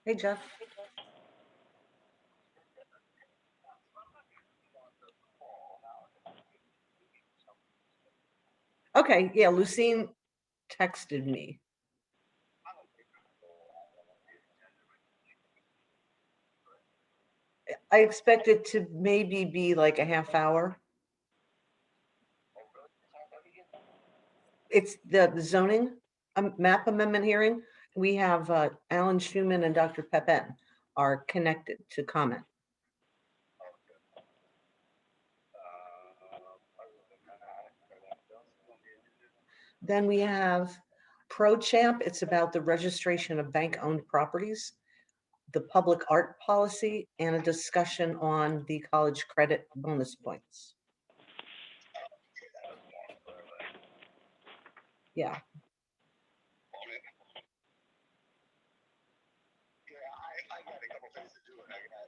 Hey, Jeff. Okay, yeah, Lucine texted me. I expect it to maybe be like a half hour. It's the zoning map amendment hearing. We have Alan Schuman and Dr. Pepin are connected to comment. Then we have Pro Champ. It's about the registration of bank-owned properties, the public art policy, and a discussion on the college credit bonus points. Yeah. I got a couple things to do, and I got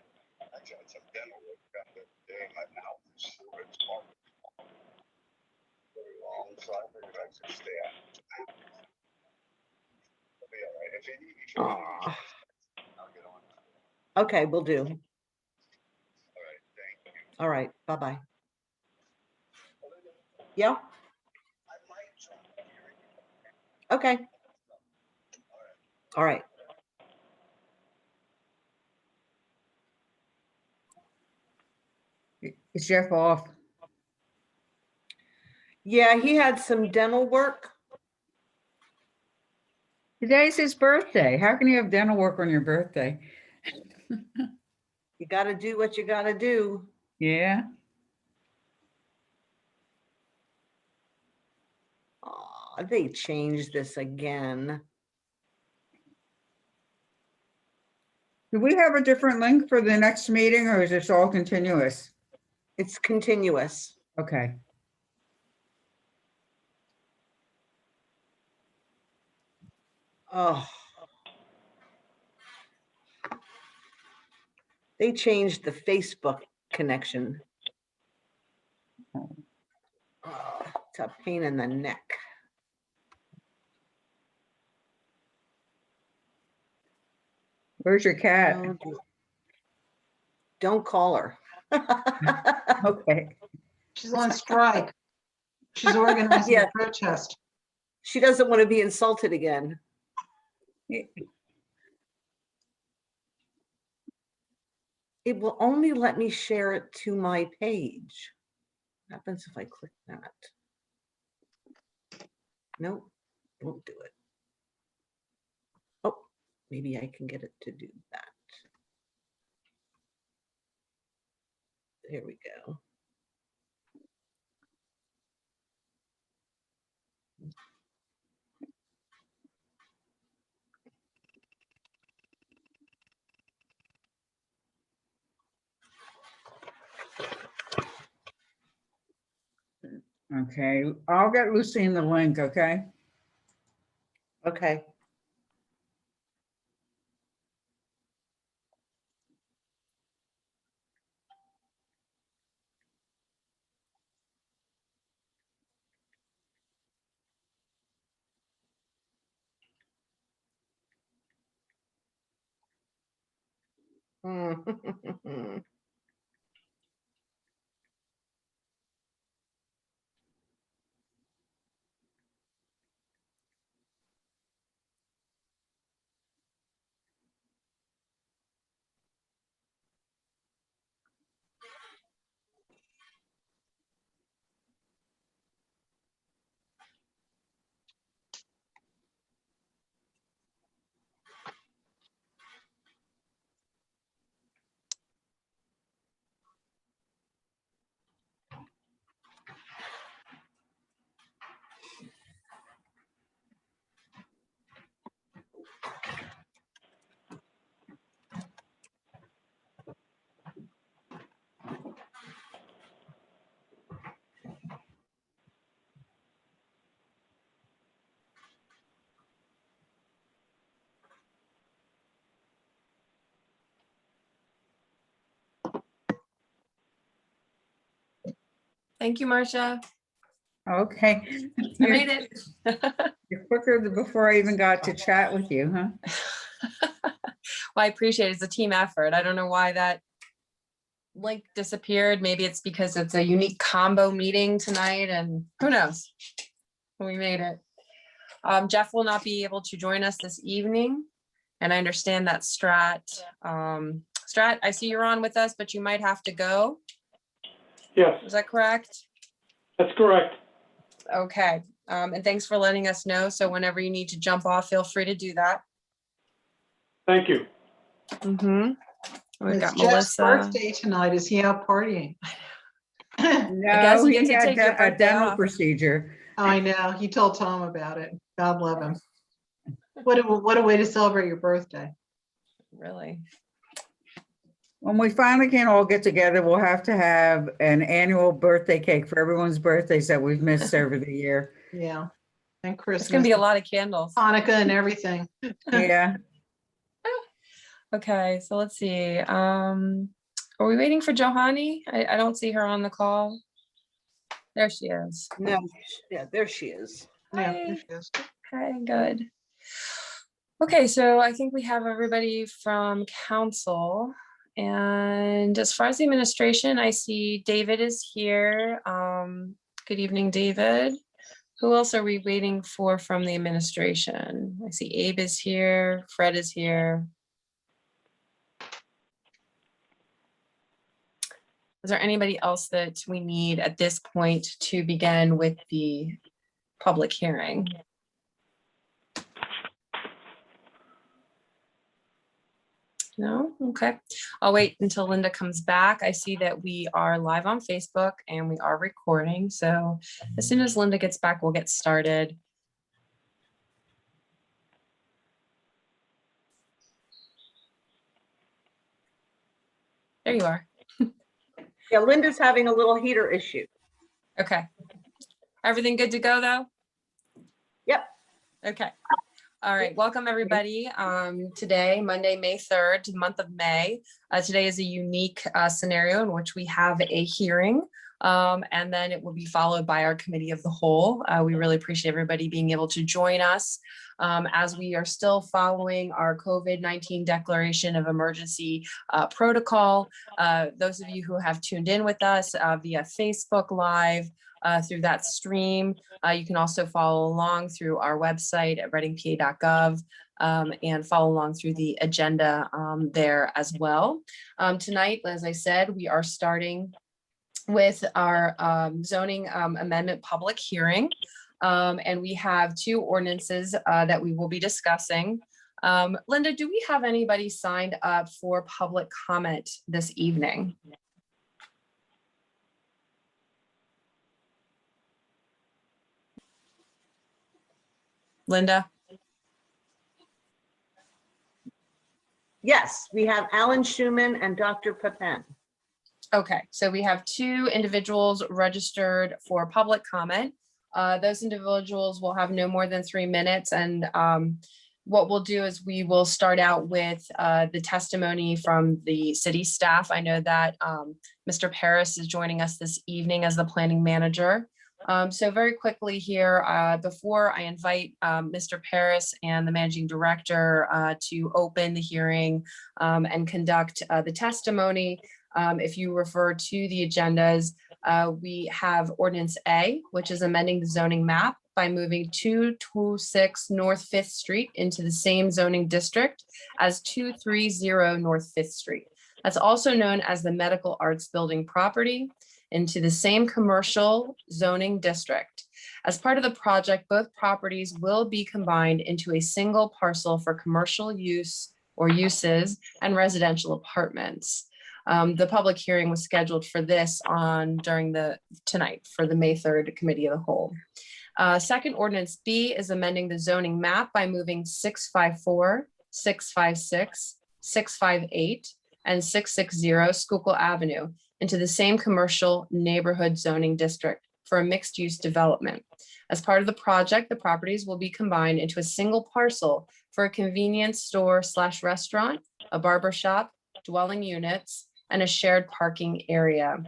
some dental work done today in my mouth. It's very long, so I figured I'd just stay out. It'll be all right. If you need me for anything, I'll get on. Okay, will do. All right, thank you. All right, bye-bye. Yeah, I might try to hear it. okay. All right. Is Jeff off? Yeah, he had some dental work. Today's his birthday. How can you have dental work on your birthday? You got to do what you got to do. Yeah. Oh, they changed this again. Do we have a different link for the next meeting, or is this all continuous? It's continuous. Okay. Oh. They changed the Facebook connection. Oh, it's a pain in the neck. Where's your cat? Oh, don't call her. Okay. She's on strike. She's organizing Yeah. a protest. She doesn't want to be insulted again. It will only let me share it to my page. What happens if I click that? Nope, won't do it. Oh, maybe I can get it to do that. There we go. Okay. I'll get Lucine the link, okay? Okay. Thank you, Marcia. Okay. I made it. You're quicker than before I even got to chat with you, huh? Well, I appreciate it. It's a team effort. I don't know why that link disappeared. Maybe it's because it's a unique combo meeting tonight and who knows? We made it. Jeff will not be able to join us this evening. And I understand that Strat, I see you're on with us, but you might have to go. Yes, Is that correct? that's correct. Okay. And thanks for letting us know. So whenever you need to jump off, feel free to do that. Thank you. We've It's got Jeff's Melissa. birthday tonight. Is he out partying? guess No, you get he to had take your a birthday dental off. procedure. I know. He told Tom about it. God love him. What a way to celebrate your birthday. Really? When we finally can all get together, we'll have to have an annual birthday cake for everyone's birthdays that we've missed over the year. Yeah. And It's Christmas. gonna be a lot of candles. Hanukkah and everything. Yeah, Okay, so let's see. Are we waiting for Johanny? I don't see her on the call. There she is. No, yeah, there she is. Yeah, Hi. there she is. Okay, good. Okay, so I think we have everybody from council. And as far as the administration, I see David is here. Good evening, David. Who else are we waiting for from the administration? I see Abe is here, Fred is here. Is there anybody else that we need at this point to begin with the public hearing? No? Okay. I'll wait until Linda comes back. I see that we are live on Facebook and we are recording. So as soon as Linda gets back, we'll get started. There you are. Yeah, Linda's having a little heater issue. Okay. Everything good to go though? Yep. Okay. All right. Welcome everybody. Today, Monday, May 3rd, month of May. Today is a unique scenario in which we have a hearing. And then it will be followed by our committee of the whole. We really appreciate everybody being able to join us as we are still following our COVID-19 declaration of emergency protocol. Those of you who have tuned in with us via Facebook Live, through that stream. You can also follow along through our website at readingpa.gov and follow along through the agenda there as well. Tonight, as I said, we are starting with our zoning amendment public hearing. And we have two ordinances that we will be discussing. Linda, do we have anybody signed up for public comment this evening? Linda? Yes, we have Alan Schuman and Dr. Pepin. Okay, so we have two individuals registered for public comment. Those individuals will have no more than 3 minutes. And what we'll do is we will start out with the testimony from the city staff. I know that Mr. Paris is joining us this evening as the planning manager. So very quickly here, before I invite Mr. Paris and the managing director to open the hearing and conduct the testimony, if you refer to the agendas, we have Ordinance A, which is amending the zoning map by moving 226 North 5th Street into the same zoning district as 230 North 5th Street. That's also known as the Medical Arts Building property, into the same commercial zoning district. As part of the project, both properties will be combined into a single parcel for commercial use or uses and residential apartments. The public hearing was scheduled for this tonight for the May 3rd Committee of the Whole. Second, Ordinance B is amending the zoning map by moving 654, 656, 658, and 660 Schuylkill Avenue into the same commercial neighborhood zoning district for a mixed-use development. As part of the project, the properties will be combined into a single parcel for a convenience store / restaurant, a barber shop, dwelling units, and a shared parking area.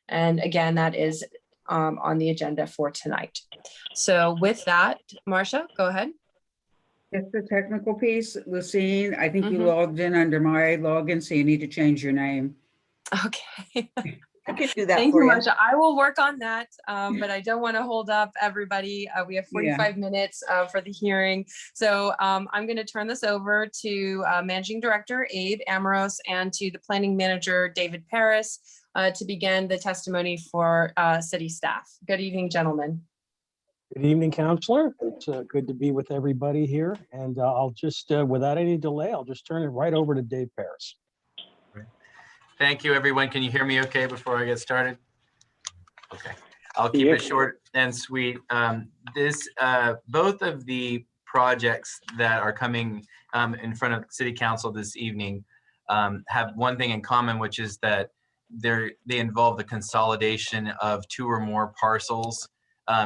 And again, that is on the agenda for tonight. So with that, Marcia, go ahead. Just the technical piece, Lucine, I think you Mhm. logged in under my login, so you need to change your name. Okay. I can do that Thank for you you. much. I will work on that, but I don't want to hold up everybody. We have Yeah. 45 minutes for the hearing. So I'm going to turn this over to Managing Director Abe Amoros and to the Planning Manager David Paris to begin the testimony for city staff. Good evening, gentlemen. Good evening, Counselor. It's good to be with everybody here. And I'll just, without any delay, I'll just turn it right over to Dave Paris. Thank you, everyone. Can you hear me okay before I get started? Okay, I'll keep Yeah. it short and sweet. Both of the projects that are coming in front of City Council this evening have one thing in common, which is that they involve the consolidation of 2 or more parcels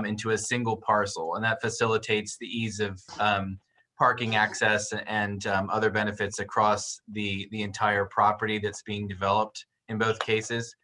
into a single parcel, and that facilitates the ease of parking access and other benefits across the entire property that's being developed in both cases.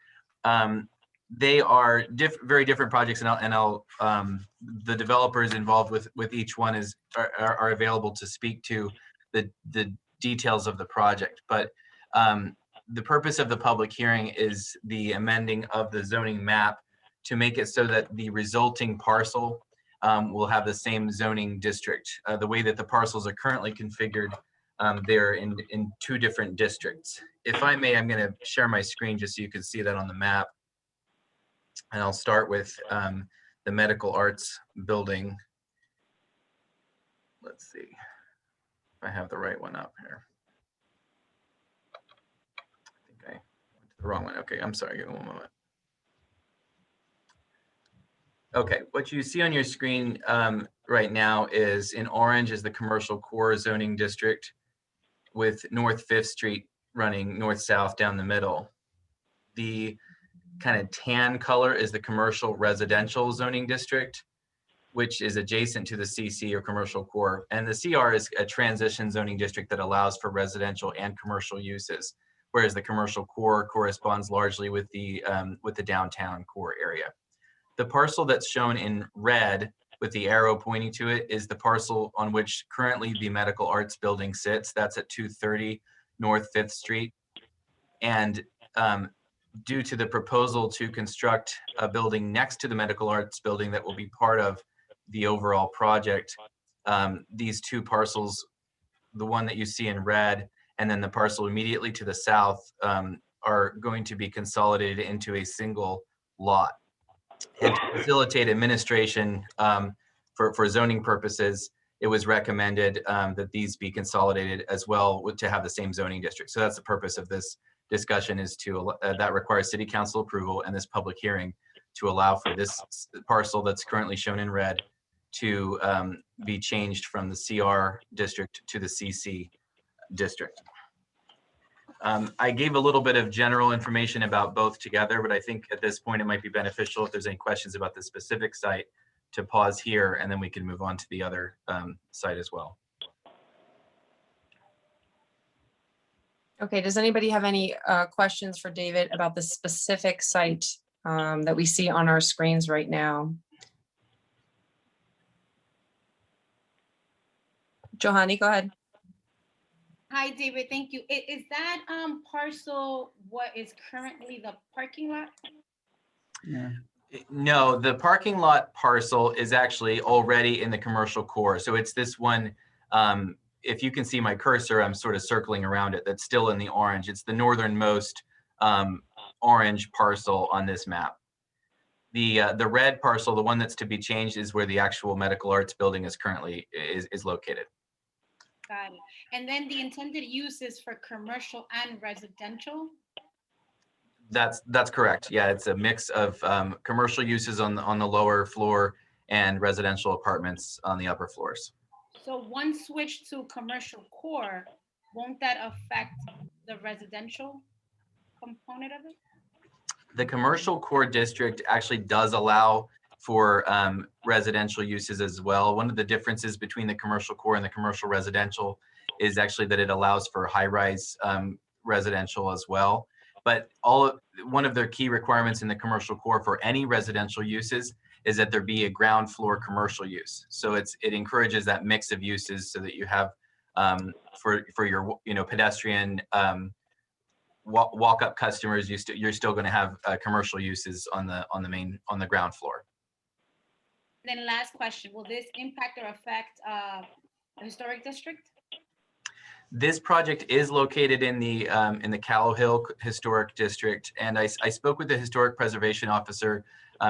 They are very different projects, and I'll the developers involved with each one are available to speak to the details of the project. But the purpose of the public hearing is the amending of the zoning map to make it so that the resulting parcel will have the same zoning district. The way that the parcels are currently configured, they're in 2 different districts. If I may, I'm going to share my screen just so you can see that on the map. And I'll start with the medical arts building. Let's see if I have the right one up here. I think I went to the wrong one. Okay, I'm sorry, give me one moment. Okay, what you see on your screen right now is in orange is the commercial core zoning district with North 5th Street running north-south down the middle. The kind of tan color is the commercial residential zoning district, which is adjacent to the CC or commercial core. And the CR is a transition zoning district that allows for residential and commercial uses, whereas the commercial core corresponds largely with the downtown core area. The parcel that's shown in red with the arrow pointing to it is the parcel on which currently the medical arts building sits. That's at 230 North 5th Street. And due to the proposal to construct a building next to the medical arts building that will be part of the overall project, these 2 parcels, the one that you see in red and then the parcel immediately to the south, are going to be consolidated into a single lot. And to facilitate administration for zoning purposes, it was recommended that these be consolidated as well to have the same zoning district. So that's the purpose of this discussion, is to that requires City Council approval and this public hearing to allow for this parcel that's currently shown in red to be changed from the CR district to the CC district. I gave a little bit of general information about both together, but I think at this point it might be beneficial if there's any questions about the specific site to pause here, and then we can move on to the other site as well. Okay, does anybody have any questions for David about the specific site that we see on our screens right now? Johanny, go ahead. Hi, David. Thank you. Is that parcel what is currently the parking lot? Yeah. No, the parking lot parcel is actually already in the commercial core. So it's this one, if you can see my cursor, I'm sort of circling around it, that's still in the orange. It's the northernmost orange parcel on this map. The red parcel, the one that's to be changed, is where the actual medical arts building is currently is located. Got it. And then the intended use is for commercial and residential? That's correct. Yeah, it's a mix of commercial uses on the lower floor and residential apartments on the upper floors. So one switch to commercial core, won't that affect the residential component of it? The commercial core district actually does allow for residential uses as well. One of the differences between the commercial core and the commercial residential is actually that it allows for high-rise residential as well. But one of their key requirements in the commercial core for any residential uses is that there be a ground floor commercial use. So it encourages that mix of uses so that you have for your pedestrian walk up customers, you're still going to have commercial uses on the ground floor. Then last question, will this impact or affect the historic district? This project is located in the Callow Hill Historic District, and I spoke with the Historic Preservation Officer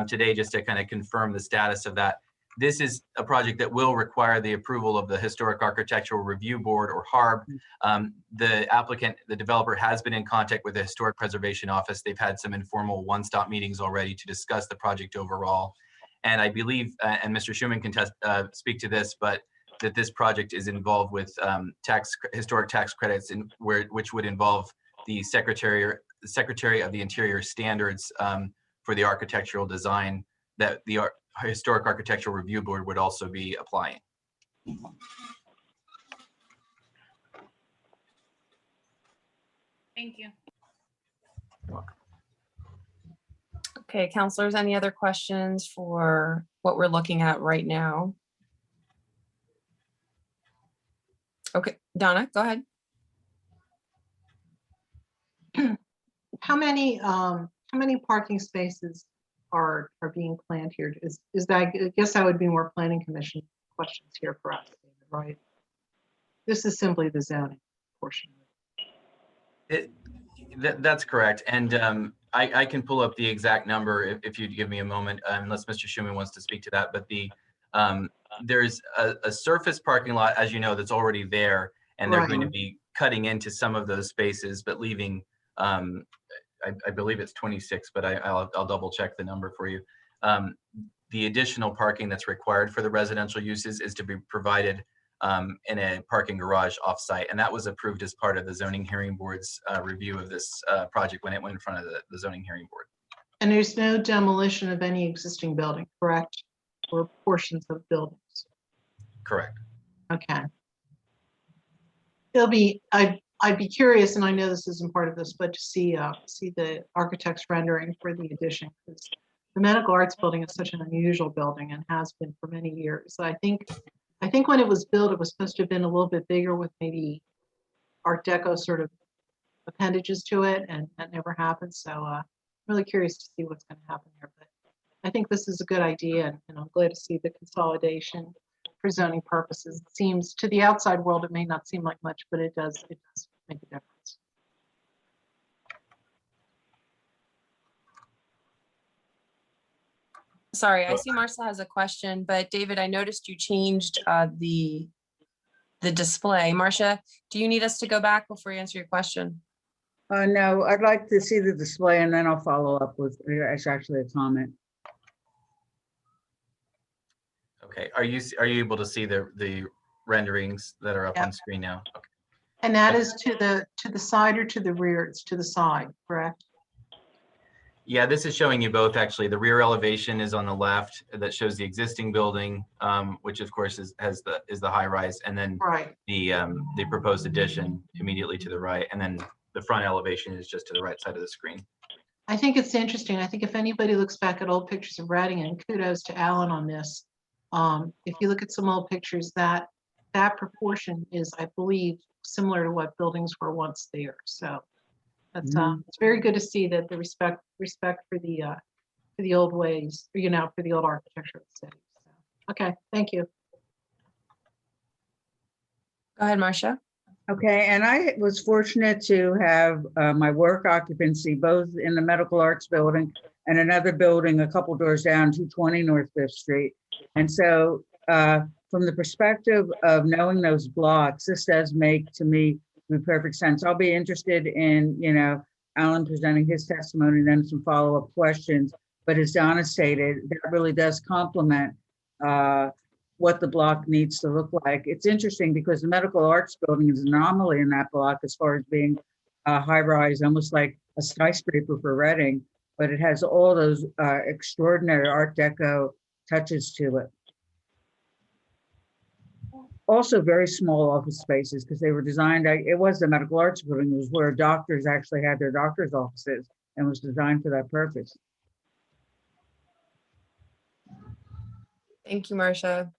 today just to kind of confirm the status of that. This is a project that will require the approval of the Historic Architectural Review Board, or HARB. The applicant, the developer, has been in contact with the Historic Preservation Office. They've had some informal one-stop meetings already to discuss the project overall. And I believe, and Mr. Schuman can speak to this, but that this project is involved with historic tax credits, which would involve the Secretary of the Interior standards for the architectural design that the Historic Architectural Review Board would also be applying. Thank you. You're welcome. Okay, counselors, any other questions for what we're looking at right now? Okay, Donna, go ahead. How many parking spaces are being planned here? Is that, I guess that would be more planning commission questions here for us, David, right? This is simply the zoning portion. That's correct. And I can pull up the exact number if you'd give me a moment, unless Mr. Schuman wants to speak to that. But there's a surface parking lot, as you know, that's already there, and they're going to be cutting into some of those spaces, but leaving, I believe it's 26, but I'll double check the number for you. The additional parking that's required for the residential uses is to be provided in a parking garage offsite, and that was approved as part of the zoning hearing board's review of this project when it went in front of the zoning hearing board. And there's no demolition of any existing building, correct? Or portions of buildings? Correct. Okay. I'd be curious, and I know this isn't part of this, but to see the architect's rendering for the addition, because the Medical Arts Building is such an unusual building and has been for many years. I think when it was built, it was supposed to have been a little bit bigger with maybe Art Deco sort of appendages to it, and that never happened. So I'm really curious to see what's going to happen here. But I think this is a good idea, and I'm glad to see the consolidation for zoning purposes. It seems, to the outside world, it may not seem like much, but it does make a difference. Sorry, I see Marcia has a question, but David, I noticed you changed the display. Marcia, do you need us to go back before you answer your question? No, I'd like to see the display and then I'll follow up with, it's actually a comment. Okay, are you able to see the renderings that are up Yeah. on screen now? Okay. And that is to the side or to the rear? It's to the side, correct? Yeah, this is showing you both actually. The rear elevation is on the left that shows the existing building, which of course is the high rise, and then Right. the proposed addition immediately to the right, and then the front elevation is just to the right side of the screen. I think it's interesting. I think if anybody looks back at old pictures of Reading, and kudos to Alan on this, if you look at some old pictures, that proportion is, I believe, similar to what buildings were once there. So that's it's very good to see that the respect for the old ways, for the old architecture of the city. So, okay, thank you. Go ahead, Marcia. Okay, and I was fortunate to have my work occupancy both in the Medical Arts Building and another building a couple doors down, 220 North Fifth Street. And so from the perspective of knowing those blocks, this does make to me perfect sense. I'll be interested in, Alan presenting his testimony and then some follow-up questions. But as Donna stated, that really does complement what the block needs to look like. It's interesting because the Medical Arts Building is an anomaly in that block as far as being high-rise, almost like a skyscraper for Reading, but it has all those extraordinary Art Deco touches to it. Also very small office spaces because they were designed, it was the Medical Arts Building, it was where doctors actually had their doctor's offices and was designed for that purpose. Thank you, Marcia.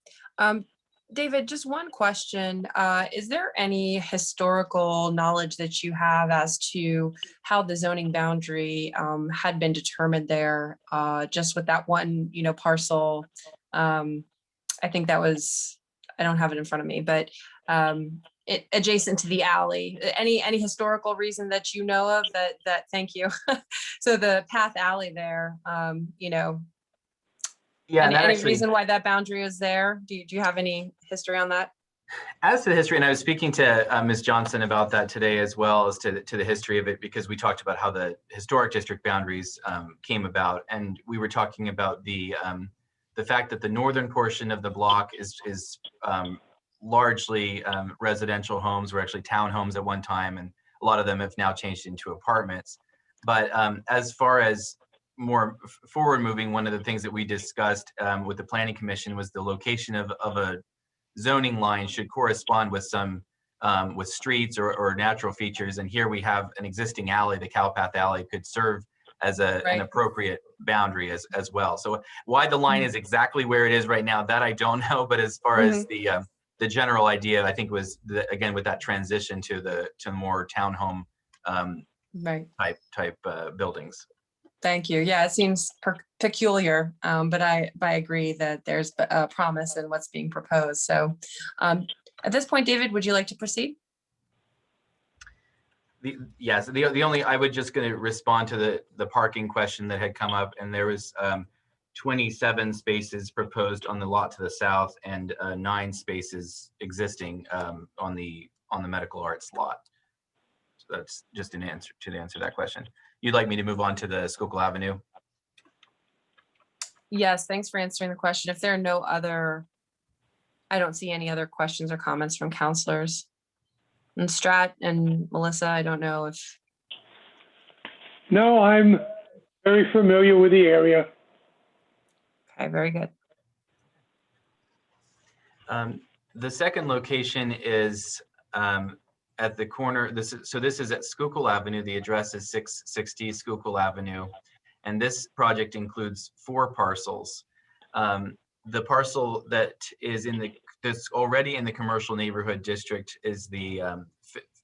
David, just one question. Is there any historical knowledge that you have as to how the zoning boundary had been determined there, just with that one, parcel? I think that was, I don't have it in front of me, but it adjacent to the alley. Any historical reason that you know of that thank you. So the path alley there, Yeah, and that any actually, reason why that boundary is there? Do you have any history on that? as to the history, and I was speaking to Ms. Johnson about that today, as well as to the history of it, because we talked about how the historic district boundaries came about, and we were talking about the fact that the northern portion of the block is largely residential homes, were actually townhomes at one time, and a lot of them have now changed into apartments. But as far as more forward moving, one of the things that we discussed with the Planning Commission was the location of a zoning line should correspond with some with streets or natural features. And here we have an existing alley, the Cowpath Alley, could serve as an Right. appropriate boundary as well. So why the line is exactly where it is right now, that I don't know. But as far as the general idea, I think was again with that transition to more townhome Right. type buildings. Thank you. Yeah, it seems peculiar, but I agree that there's a promise in what's being proposed. So at this point, David, would you like to proceed? Yes, the only, I would just going to respond to the parking question that had come up, and there was 27 spaces proposed on the lot to the south and 9 spaces existing on the medical arts lot. So that's just an answer to that question. You'd like me to move on to the Schuylkill Avenue? Yes, thanks for answering the question. If there are no other, I don't see any other questions or comments from counselors. And Strat and Melissa, I don't know if, No, I'm very familiar with the area. okay, very good. The second location is at the corner. This is at Schuylkill Avenue. The address is 660 Schuylkill Avenue, and this project includes 4 parcels. The parcel that is that's already in the commercial neighborhood district is the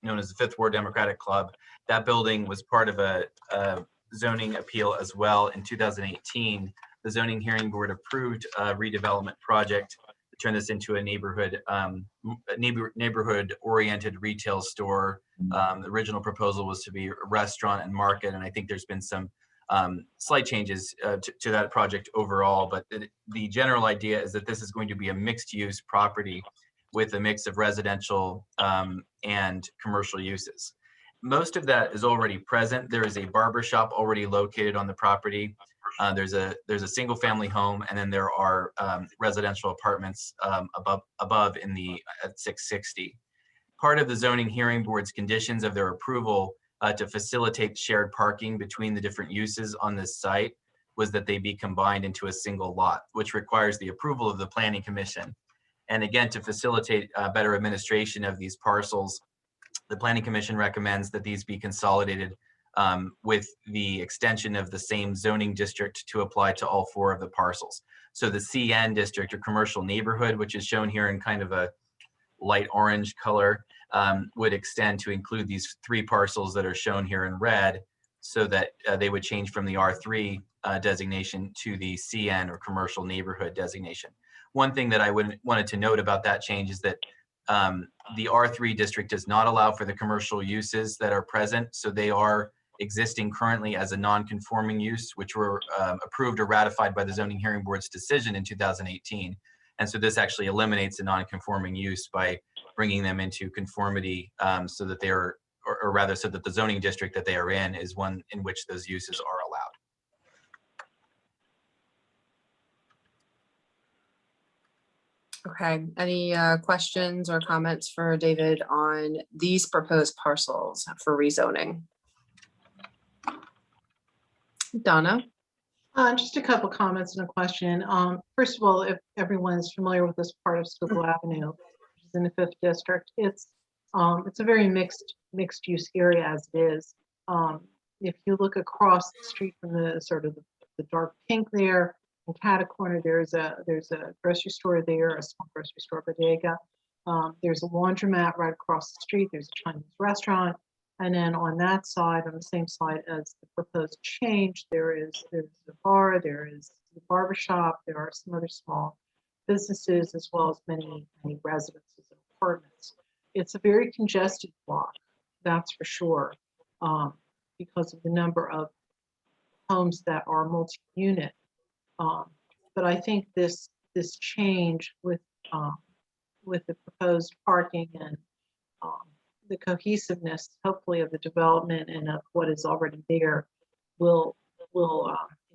known as the Fifth Ward Democratic Club. That building was part of a zoning appeal as well in 2018. The zoning hearing board approved a redevelopment project to turn this into a neighborhood oriented retail store. The original proposal was to be a restaurant and market, and I think there's been some slight changes to that project overall, but the general idea is that this is going to be a mixed use property with a mix of residential and commercial uses. Most of that is already present. There is a barber shop already located on the property. There's a single family home, and then there are residential apartments above at 660. Part of the zoning hearing board's conditions of their approval to facilitate shared parking between the different uses on this site was that they be combined into a single lot, which requires the approval of the Planning Commission. And again, to facilitate better administration of these parcels, the Planning Commission recommends that these be consolidated with the extension of the same zoning district to apply to all 4 of the parcels. So the CN district, or commercial neighborhood, which is shown here in kind of a light orange color, would extend to include these 3 parcels that are shown here in red, so that they would change from the R3 designation to the CN, or commercial neighborhood designation. One thing that I wanted to note about that change is that the R3 district does not allow for the commercial uses that are present, so they are existing currently as a non-conforming use, which were approved or ratified by the zoning hearing board's decision in 2018. And so this actually eliminates a non-conforming use by bringing them into conformity, so that they are, or rather so that the zoning district that they are in is one in which those uses are allowed. Okay, any questions or comments for David on these proposed parcels for rezoning? Donna? Just a couple comments and a question. First of all, if everyone is familiar with this part of Schuylkill Avenue, which is in the 5th district, it's a very mixed use area as it is. If you look across the street from the sort of the dark pink there, in Catacorner, there's a grocery store there, a small grocery store, bodega. There's a laundromat right across the street. There's a Chinese restaurant. And then on that side, on the same side as the proposed change, there's a bar, there is the barber shop, there are some other small businesses, as well as many residences and apartments. It's a very congested block, that's for sure, because of the number of homes that are multi-unit. But I think this change with the proposed parking and the cohesiveness, hopefully, of the development and of what is already there will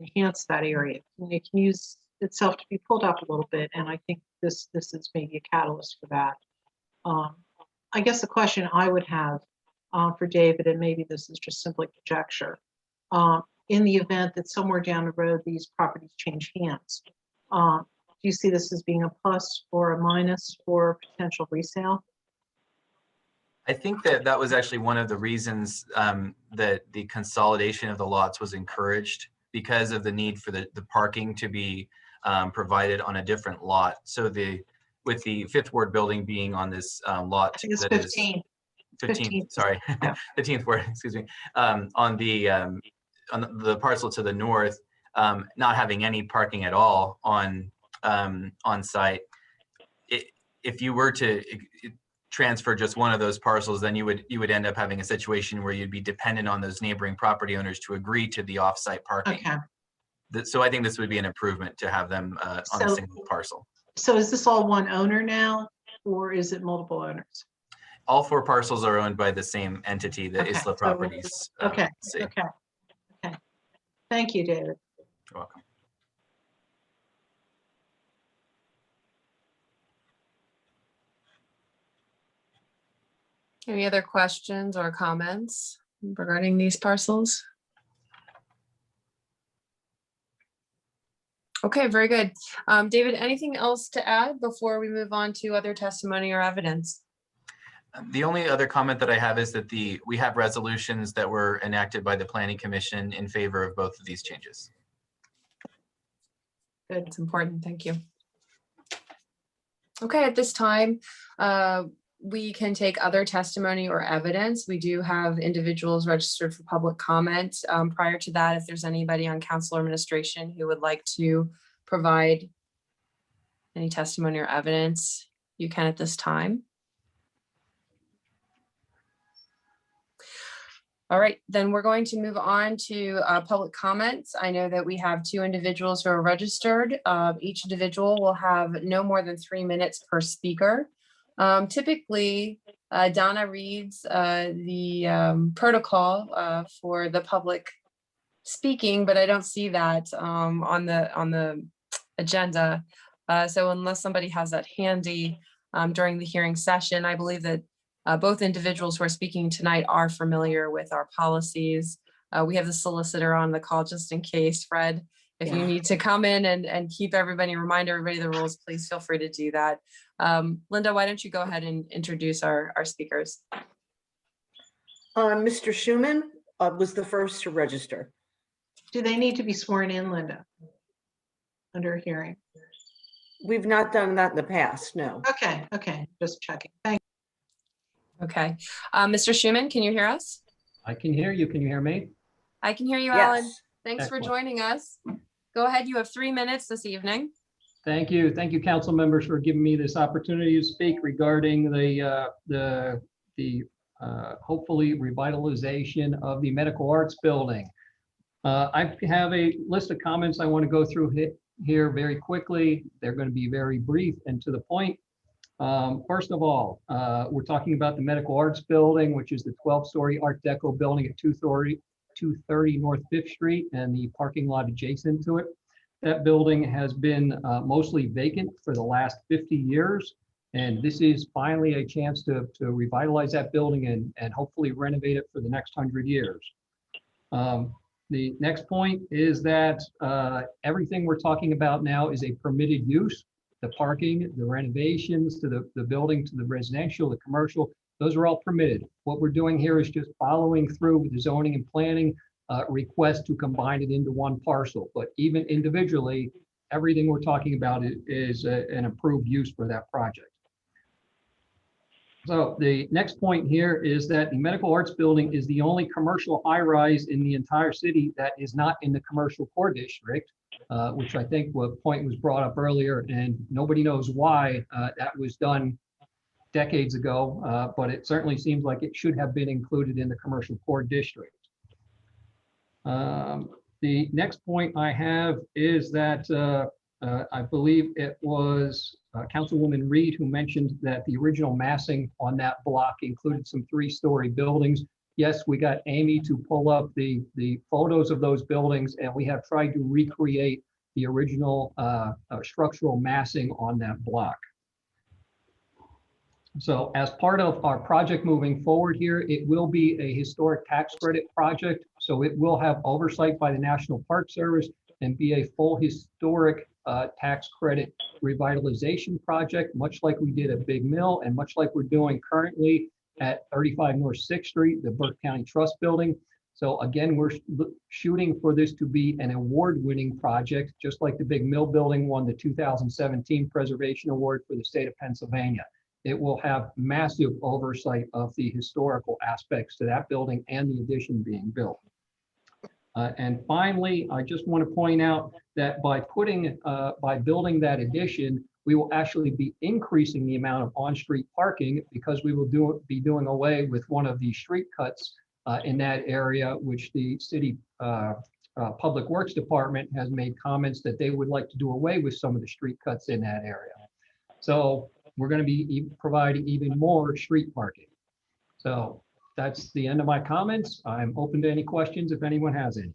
enhance that area. It can use itself to be pulled up a little bit, and I think this is maybe a catalyst for that. I guess the question I would have for David, and maybe this is just simply conjecture, in the event that somewhere down the road these properties change hands, do you see this as being a plus or a minus for potential resale? I think that was actually one of the reasons that the consolidation of the lots was encouraged, because of the need for the parking to be provided on a different lot. So with the Fifth Ward building being on this lot I think it's that 15. is 15, sorry, Yeah. 15th Ward, excuse me, on the parcel to the north, not having any parking at all on site. If you were to transfer just one of those parcels, then you would end up having a situation where you'd be dependent on those neighboring property owners to agree to the off-site parking. Okay. So I think this would be an improvement to have them on a So- single parcel. So is this all one owner now, or is it multiple owners? All 4 parcels are owned by the same entity, the Okay, Isla so- Properties. Okay, LLC. okay. Thank you, David. You're welcome. Any other questions or comments regarding these parcels? Okay, very good. David, anything else to add before we move on to other testimony or evidence? The only other comment that I have is that we have resolutions that were enacted by the Planning Commission in favor of both of these changes. Good, it's important, thank you. Okay, at this time, we can take other testimony or evidence. We do have individuals registered for public comment. Prior to that, if there's anybody on council or administration who would like to provide any testimony or evidence, you can at this time. All right, then we're going to move on to public comments. I know that we have 2 individuals who are registered. Each individual will have no more than 3 minutes per speaker. Typically, Donna reads the protocol for the public speaking, but I don't see that on the agenda. So unless somebody has that handy during the hearing session, I believe that both individuals who are speaking tonight are familiar with our policies. We have the solicitor on the call just in case. Fred, if you need to come in and remind everybody the rules, please feel free to do that. Linda, why don't you go ahead and introduce our speakers? Mr. Schuman was the first to register. Do they need to be sworn in, Linda? Under hearing? We've not done that in the past, no. Okay, just checking. Thank Okay. Mr. Schuman, can you hear us? I can hear you. Can you hear me? I can hear you, Alan. Yes. Thanks for Excellent. joining us. Go ahead. You have 3 minutes this evening. Thank you. Thank you, council members, for giving me this opportunity to speak regarding the hopefully revitalization of the Medical Arts Building. I have a list of comments I want to go through here very quickly. They're going to be very brief and to the point. First of all, we're talking about the Medical Arts Building, which is the 12-story Art Deco building at 230 North 5th Street and the parking lot adjacent to it. That building has been mostly vacant for the last 50 years. And this is finally a chance to revitalize that building and hopefully renovate it for the next 100 years. The next point is that everything we're talking about now is a permitted use. The parking, the renovations to the building, to the residential, the commercial, those are all permitted. What we're doing here is just following through with the zoning and planning request to combine it into one parcel. But even individually, everything we're talking about is an approved use for that project. So the next point here is that the Medical Arts Building is the only commercial high-rise in the entire city that is not in the commercial core district, which I think what point was brought up earlier, and nobody knows why that was done decades ago, but it certainly seems like it should have been included in the commercial core district. The next point I have is that I believe it was Councilwoman Reed who mentioned that the original massing on that block included some 3-story buildings. Yes, we got Amy to pull up the photos of those buildings, and we have tried to recreate the original structural massing on that block. So as part of our project moving forward here, it will be a historic tax credit project. So it will have oversight by the National Park Service and be a full historic tax credit revitalization project, much like we did at Big Mill and much like we're doing currently at 35 North 6th Street, the Burke County Trust Building. So again, we're shooting for this to be an award-winning project, just like the Big Mill Building won the 2017 Preservation Award for the state of Pennsylvania. It will have massive oversight of the historical aspects to that building and the addition being built. And finally, I just want to point out that by building that addition, we will actually be increasing the amount of on-street parking because we will be doing away with one of the street cuts in that area, which the city Public Works Department has made comments that they would like to do away with some of the street cuts in that area. So we're going to be providing even more street parking. So that's the end of my comments. I'm open to any questions if anyone has any.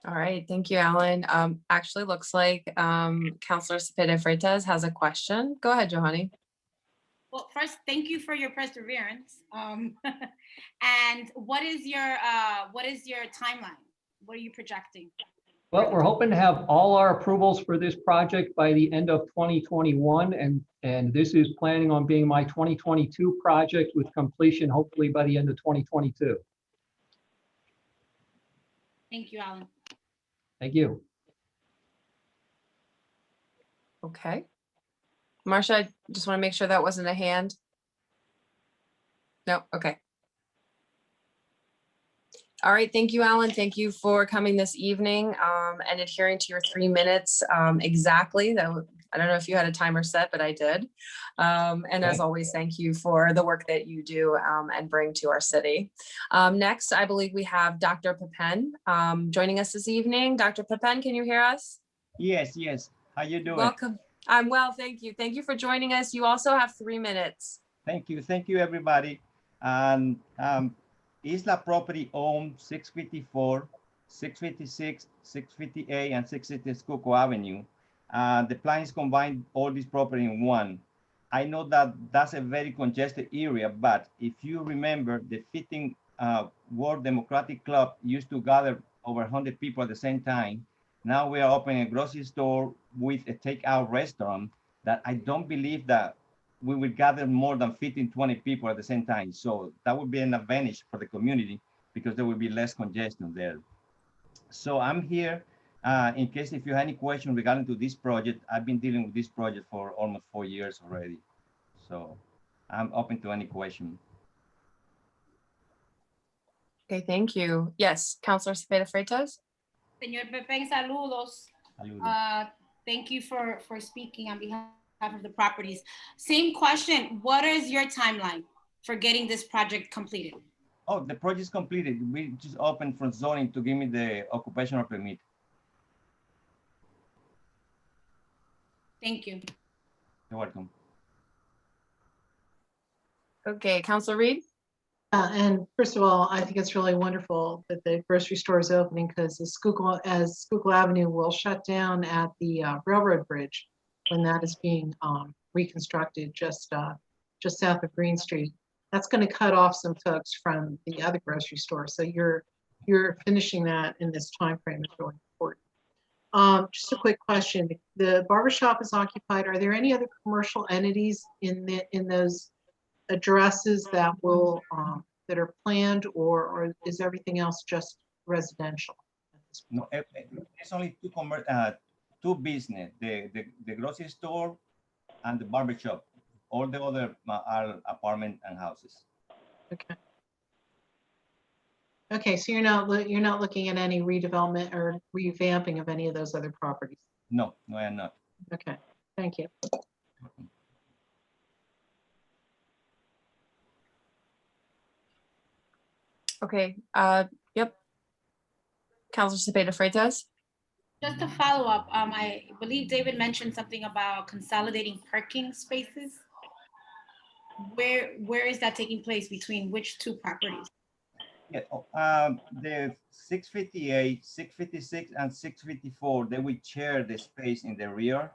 All right, thank you, Alan. Actually looks like Councilor Cepeda Freitas has a question. Go ahead, Johanny. Well, first, thank you for your perseverance. And what is your timeline? What are you projecting? Well, we're hoping to have all our approvals for this project by the end of 2021, and this is planning on being my 2022 project with completion hopefully by the end of 2022. Thank you, Alan. Thank you. Okay. Marcia, I just want to make sure that wasn't a hand. No, okay. All right, thank you, Alan. Thank you for coming this evening and adhering to your 3 minutes exactly. I don't know if you had a timer set, but I did. And as always, thank you for the work that you do and bring to our city. Next, I believe we have Dr. Pepin joining us this evening. Dr. Pepin, can you hear us? Yes. How you doing? Welcome. I'm well, thank you. Thank you for joining us. You also have 3 minutes. Thank you, everybody. And Isla property owned 654, 656, 658, and 660 Schuylkill Avenue. The plan is combine all this property in one. I know that that's a very congested area, but if you remember, the 15 World Democratic Club used to gather over 100 people at the same time. Now we are opening a grocery store with a takeout restaurant that I don't believe that we will gather more than 15, 20 people at the same time. So that would be an advantage for the community because there will be less congestion there. So I'm here in case if you have any question regarding to this project. I've been dealing with this project for almost 4 years already. So I'm open to any question. Okay, thank you. Yes, Councilor Cepeda Freitas. Señor Pepin, saludos. Thank you for speaking on behalf of the properties. Same question, what is your timeline for getting this project completed? Oh, the project is completed. We just opened for zoning to give me the occupational permit. Thank you. You're welcome. Okay, Councilor Reed. And first of all, I think it's really wonderful that the grocery store is opening because as Schuylkill Avenue will shut down at the railroad bridge when that is being reconstructed just south of Green Street. That's going to cut off some folks from the other grocery store. So you're finishing that in this time frame is really important. Just a quick question: the barbershop is occupied. Are there any other commercial entities in those addresses that will that are planned, or is everything else just residential at No, it's only two business, the grocery store and the barber shop. All the other are apartment and houses. Okay. Okay, so you're not looking at any redevelopment or revamping of any of those other properties? No, I am not. Okay, thank you. Okay, yep. Counselor Cepeda Freitas? Just to follow up, I believe David mentioned something about consolidating parking spaces. Where is that taking place, between which two properties? Yeah, the 658, 656, and 654, they will share the space in the rear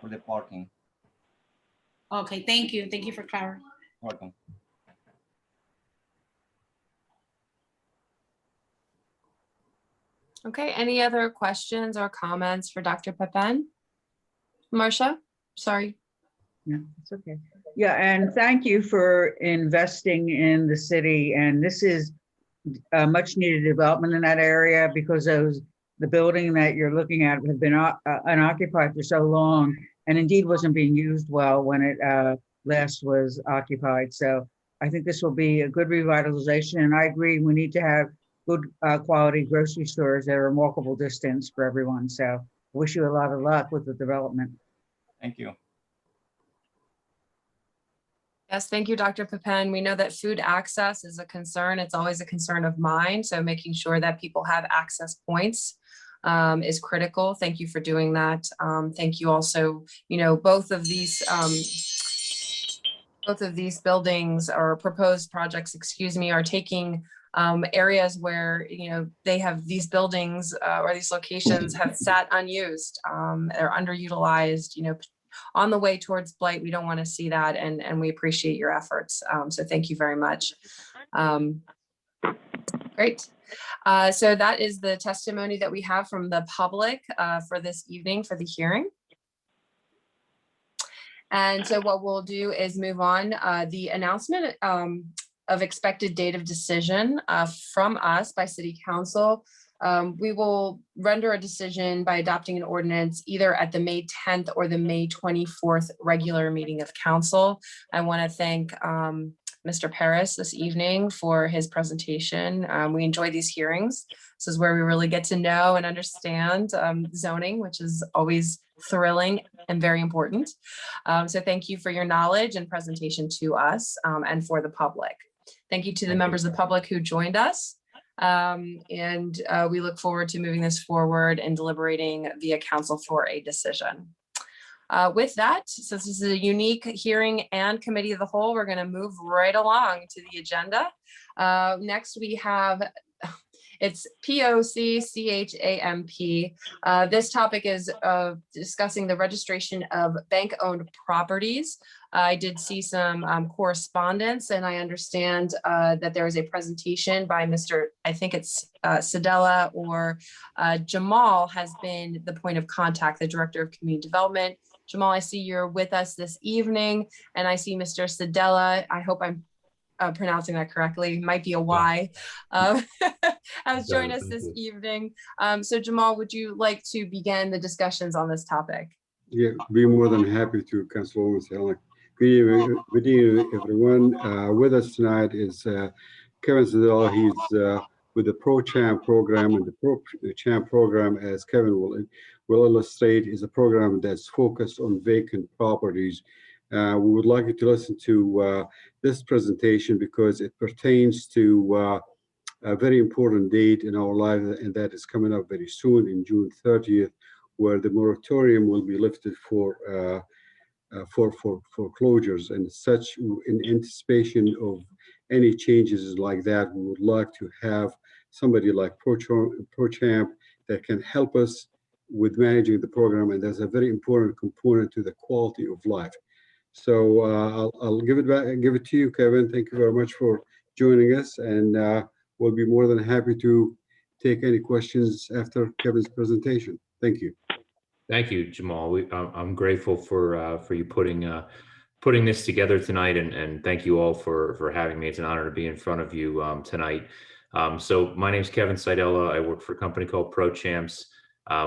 for the parking. Okay, thank you. Thank you for clarifying. Welcome. Okay, any other questions or comments for Dr. Pepen? Marcia, sorry. Yeah, it's okay. Yeah, and thank you for investing in the city. And this is a much needed development in that area, because the building that you're looking at has been unoccupied for so long, and indeed wasn't being used well when it last was occupied. So I think this will be a good revitalization. And I agree, we need to have good quality grocery stores that are a walkable distance for everyone. So wish you a lot of luck with the development. Thank you. Yes, thank you, Dr. Pepen. We know that food access is a concern. It's always a concern of mine. So making sure that people have access points is critical. Thank you for doing that. Thank you also, both of these buildings or proposed projects, are taking areas where, they have these buildings or these locations have sat unused. They're underutilized, on the way towards blight. We don't want to see that, and we appreciate your efforts. So thank you very much. Great. So that is the testimony that we have from the public for this evening for the hearing. And so what we'll do is move on. The announcement of expected date of decision from us by City Council. We will render a decision by adopting an ordinance either at the May 10th or the May 24th regular meeting of council. I want to thank Mr. Paris this evening for his presentation. We enjoy these hearings. This is where we really get to know and understand zoning, which is always thrilling and very important. So thank you for your knowledge and presentation to us and for the public. Thank you to the members of the public who joined us. And we look forward to moving this forward and deliberating via council for a decision. With that, since this is a unique hearing and committee of the whole, we're going to move right along to the agenda. Next, we have it's POC-CHAMP. This topic is discussing the registration of bank-owned properties. I did see some correspondence, and I understand that there is a presentation by Mr. I think it's Sadella or Jamal has been the point of contact, the Director of Community Development. Jamal, I see you're with us this evening, and I see Mr. Sadella. I hope I'm pronouncing that correctly, might be a Y, has joined us this evening. So Jamal, would you like to begin the discussions on this topic? Yeah, be more than happy to, Councilwoman Helen. Good evening, everyone. With us tonight is Kevin Sadella. He's with the Pro-Champ program, and the Pro-Champ program, as Kevin will illustrate, is a program that's focused on vacant properties. We would like you to listen to this presentation because it pertains to a very important date in our life, and that is coming up very soon in June 30th, where the moratorium will be lifted for foreclosures. And such, in anticipation of any changes like that, we would like to have somebody like Pro-Champ that can help us with managing the program, and that's a very important component to the quality of life. So I'll give it to you, Kevin. Thank you very much for joining us, and we'll be more than happy to take any questions after Kevin's presentation. Thank you. Thank you, Jamal. I'm grateful for you putting this together tonight, and thank you all for having me. It's an honor to be in front of you tonight. So my name is Kevin Seidella. I work for a company called ProChamps.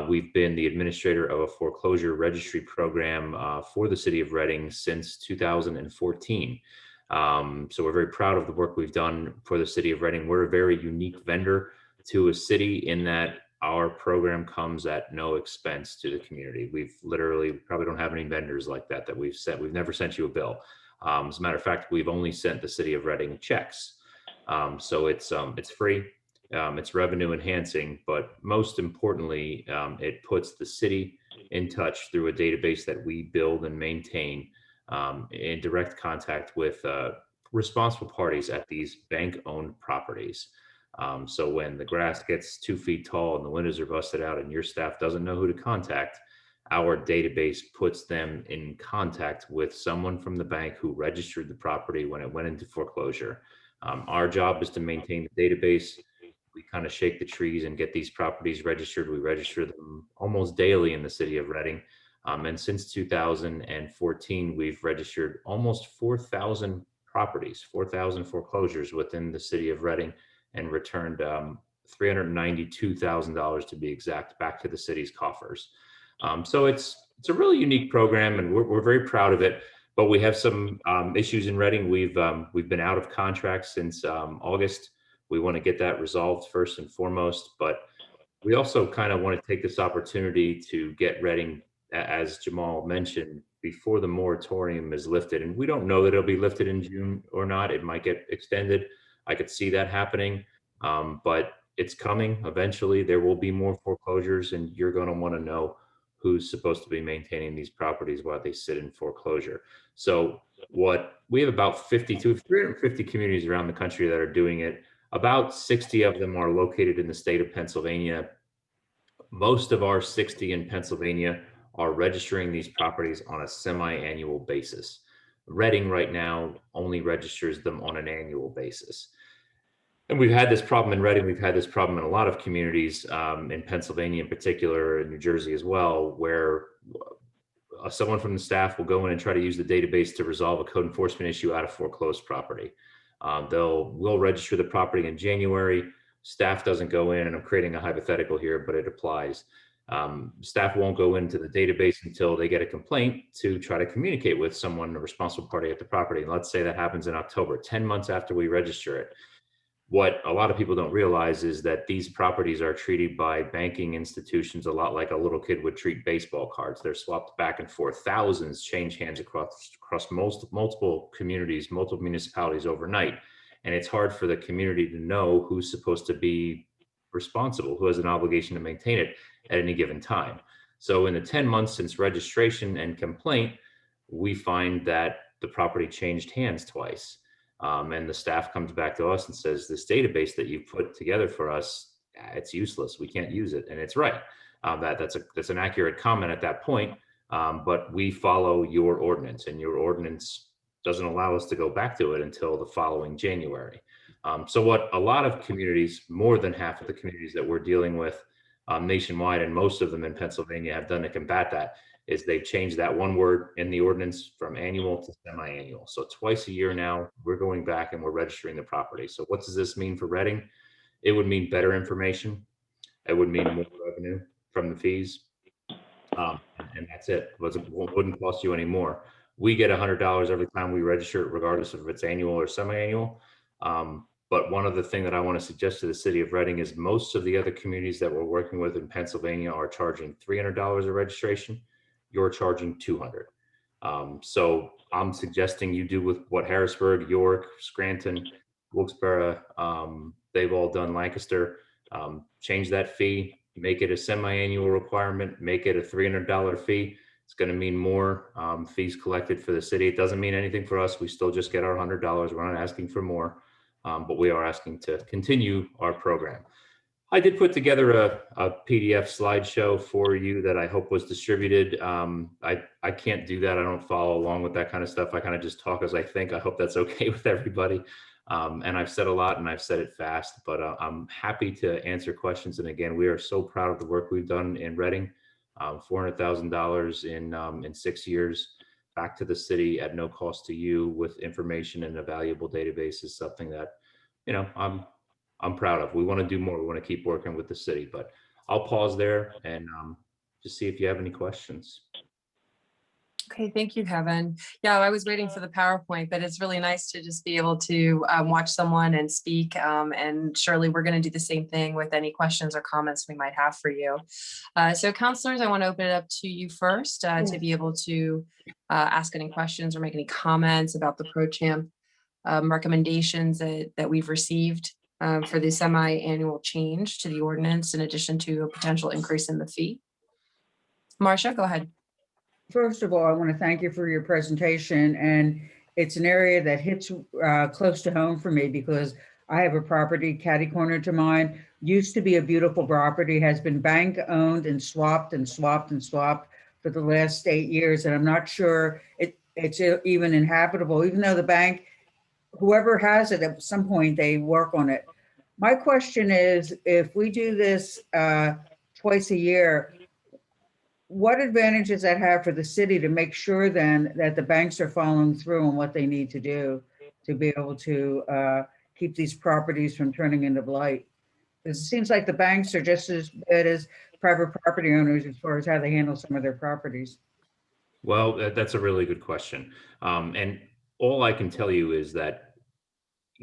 We've been the administrator of a foreclosure registry program for the city of Reading since 2014. So we're very proud of the work we've done for the city of Reading. We're a very unique vendor to a city in that our program comes at no expense to the community. We've literally probably don't have any vendors like that we've sent. We've never sent you a bill. As a matter of fact, we've only sent the city of Reading checks. So it's free. It's revenue enhancing, but most importantly, it puts the city in touch through a database that we build and maintain in direct contact with responsible parties at these bank-owned properties. So when the grass gets 2 feet tall and the windows are busted out and your staff doesn't know who to contact, our database puts them in contact with someone from the bank who registered the property when it went into foreclosure. Our job is to maintain the database. We kind of shake the trees and get these properties registered. We register them almost daily in the city of Reading. And since 2014, we've registered almost 4,000 properties, 4,000 foreclosures within the city of Reading, and returned $392,000 to be exact back to the city's coffers. So it's a really unique program, and we're very proud of it. But we have some issues in Reading. We've been out of contract since August. We want to get that resolved first and foremost, but we also kind of want to take this opportunity to get Reading, as Jamal mentioned, before the moratorium is lifted. And we don't know that it'll be lifted in June or not. It might get extended. I could see that happening, but it's coming eventually. There will be more foreclosures, and you're going to want to know who's supposed to be maintaining these properties while they sit in foreclosure. So we have about 350 communities around the country that are doing it. About 60 of them are located in the state of Pennsylvania. Most of our 60 in Pennsylvania are registering these properties on a semi-annual basis. Reading right now only registers them on an annual basis. And we've had this problem in Reading. We've had this problem in a lot of communities in Pennsylvania in particular, and New Jersey as well, where someone from the staff will go in and try to use the database to resolve a code enforcement issue out of foreclosed property. We'll register the property in January. Staff doesn't go in, and I'm creating a hypothetical here, but it applies. Staff won't go into the database until they get a complaint to try to communicate with someone, a responsible party at the property. And let's say that happens in October, 10 months after we register it. What a lot of people don't realize is that these properties are treated by banking institutions a lot like a little kid would treat baseball cards. They're swapped back and forth. Thousands change hands across multiple communities, multiple municipalities overnight. And it's hard for the community to know who's supposed to be responsible, who has an obligation to maintain it at any given time. So in the 10 months since registration and complaint, we find that the property changed hands twice. And the staff comes back to us and says, this database that you put together for us, it's useless. We can't use it. And it's right. That's an accurate comment at that point. But we follow your ordinance, and your ordinance doesn't allow us to go back to it until the following January. So what a lot of communities, more than half of the communities that we're dealing with nationwide, and most of them in Pennsylvania, have done to combat that, is they've changed that one word in the ordinance from annual to semi-annual. So twice a year now, we're going back and we're registering the property. So what does this mean for Reading? It would mean better information. It would mean more revenue from the fees. And that's it. It wouldn't cost you any more. We get $100 every time we register it, regardless of if it's annual or semi-annual. But one other thing that I want to suggest to the city of Reading is most of the other communities that we're working with in Pennsylvania are charging $300 a registration. You're charging $200. So I'm suggesting you do with what Harrisburg, York, Scranton, Wilkes-Barre, they've all done, Lancaster, change that fee, make it a semi-annual requirement, make it a $300 fee. It's going to mean more fees collected for the city. It doesn't mean anything for us. We still just get our $100. We're not asking for more, but we are asking to continue our program. I did put together a PDF slideshow for you that I hope was distributed. I can't do that. I don't follow along with that kind of stuff. I kind of just talk as I think. I hope that's okay with everybody. And I've said a lot and I've said it fast, but I'm happy to answer questions. And again, we are so proud of the work we've done in Reading. $400,000 in 6 years back to the city at no cost to you with information and a valuable database is something that, you know, I'm proud of. We want to do more. We want to keep working with the city, but I'll pause there and just see if you have any questions. Okay, thank you, Kevin. Yeah, I was waiting for the PowerPoint, but it's really nice to just be able to watch someone and speak. And surely we're going to do the same thing with any questions or comments we might have for you. So counselors, I want to open it up to you first to be able to ask any questions or make any comments about the ProChamp recommendations that we've received for the semi-annual change to the ordinance, in addition to a potential increase in the fee. Marcia, go ahead. First of all, I want to thank you for your presentation, and it's an area that hits close to home for me because I have a property catty corner to mine. Used to be a beautiful property, has been bank owned and swapped and swapped and swapped for the last 8 years, and I'm not sure it's even inhabitable, even though the bank, whoever has it, at some point they work on it. My question is, if we do this twice a year, what advantage does that have for the city to make sure then that the banks are following through on what they need to do to be able to keep these properties from turning into blight? Because it seems like the banks are just as bad as private property owners as far as how they handle some of their properties. Well, that's a really good question. And all I can tell you is that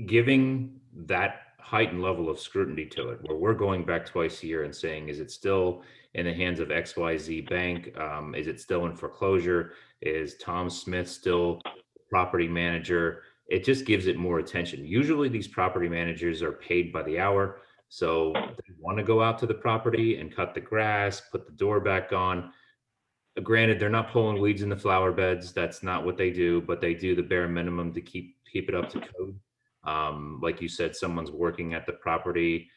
giving that heightened level of scrutiny to it, where we're going back twice a year and saying, is it still in the hands of XYZ Bank? Is it still in foreclosure? Is Tom Smith still property manager? It just gives it more attention. Usually these property managers are paid by the hour. So they want to go out to the property and cut the grass, put the door back on. Granted, they're not pulling weeds in the flower beds. That's not what they do, but they do the bare minimum to keep it up to code. Like you said, someone's working at the property.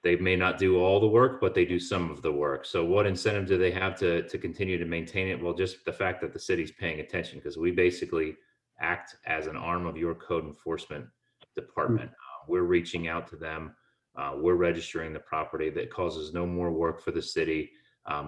They may not do all the work, but they do some of the work. So what incentive do they have to continue to maintain it? Well, just the fact that the city's paying attention, because we basically act as an arm of your code enforcement department. We're reaching out to them. We're registering the property. That causes no more work for the city.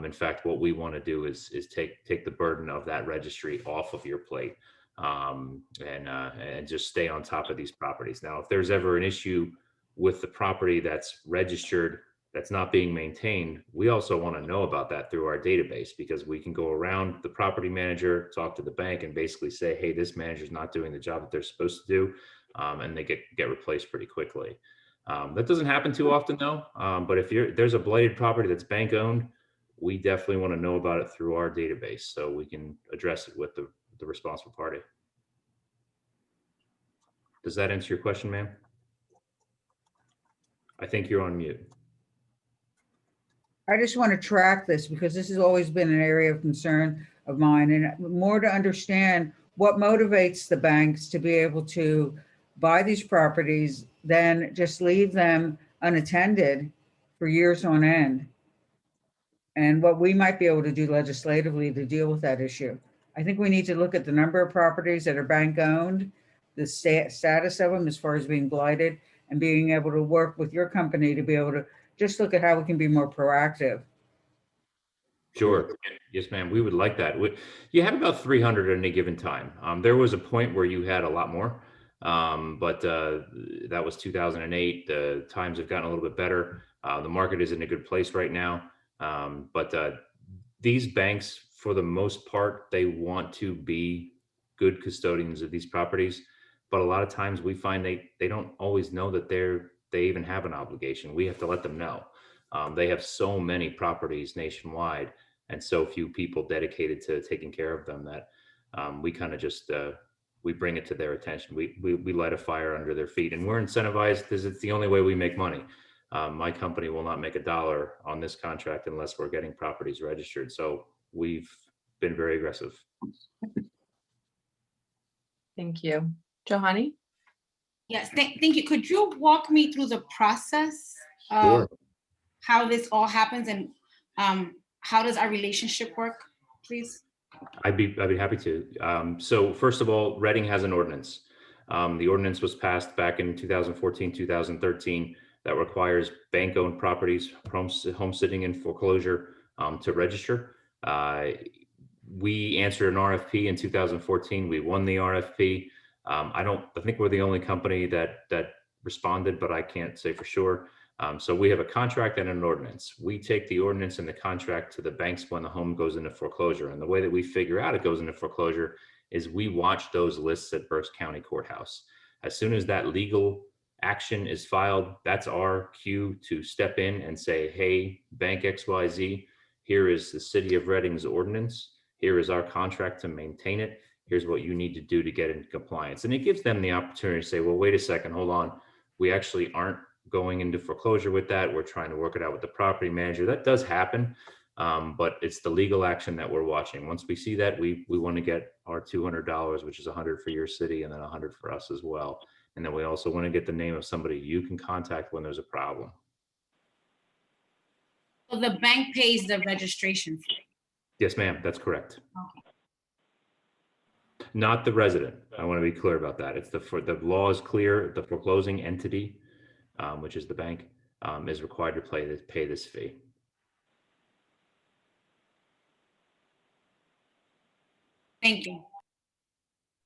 In fact, what we want to do is take the burden of that registry off of your plate. And just stay on top of these properties. Now, if there's ever an issue with the property that's registered, that's not being maintained, we also want to know about that through our database, because we can go around the property manager, talk to the bank, and basically say, hey, this manager's not doing the job that they're supposed to do, and they get replaced pretty quickly. That doesn't happen too often though, but if there's a blighted property that's bank owned, we definitely want to know about it through our database so we can address it with the responsible party. Does that answer your question, ma'am? I think you're on mute. I just want to track this because this has always been an area of concern of mine, and more to understand what motivates the banks to be able to buy these properties than just leave them unattended for years on end. And what we might be able to do legislatively to deal with that issue. I think we need to look at the number of properties that are bank owned, the status of them as far as being blighted, and being able to work with your company to be able to just look at how we can be more proactive. Sure. Yes, ma'am. We would like that. You have about 300 at any given time. There was a point where you had a lot more, but that was 2008. The times have gotten a little bit better. The market is in a good place right now. But these banks, for the most part, they want to be good custodians of these properties. But a lot of times we find they don't always know that they even have an obligation. We have to let them know. They have so many properties nationwide and so few people dedicated to taking care of them that we kind of just, we bring it to their attention. We light a fire under their feet, and we're incentivized because it's the only way we make money. My company will not make $1 on this contract unless we're getting properties registered. So we've been very aggressive. Thank you. Johanny? Yes, thank you. Could you walk me through the process of how this all happens and how does our relationship work, please? I'd be happy to. So first of all, Reading has an ordinance. The ordinance was passed back in 2014, 2013 that requires bank-owned properties, homesteading and foreclosure to register. We answered an RFP in 2014. We won the RFP. I think we're the only company that responded, but I can't say for sure. So we have a contract and an ordinance. We take the ordinance and the contract to the banks when the home goes into foreclosure. And the way that we figure out it goes into foreclosure is we watch those lists at Berks County Courthouse. As soon as that legal action is filed, that's our cue to step in and say, hey, Bank XYZ, here is the City of Reading's ordinance. Here is our contract to maintain it. Here's what you need to do to get into compliance. And it gives them the opportunity to say, well, wait a second, hold on. We actually aren't going into foreclosure with that. We're trying to work it out with the property manager. That does happen, but it's the legal action that we're watching. Once we see that, we want to get our $200, which is $100 for your city and then $100 for us as well. And then we also want to get the name of somebody you can contact when there's a problem. So the bank pays the registration fee. Yes, ma'am, that's correct. Okay. Not the resident. I want to be clear about that. It's the law is clear. The foreclosing entity, which is the bank, is required to pay this fee. Thank you.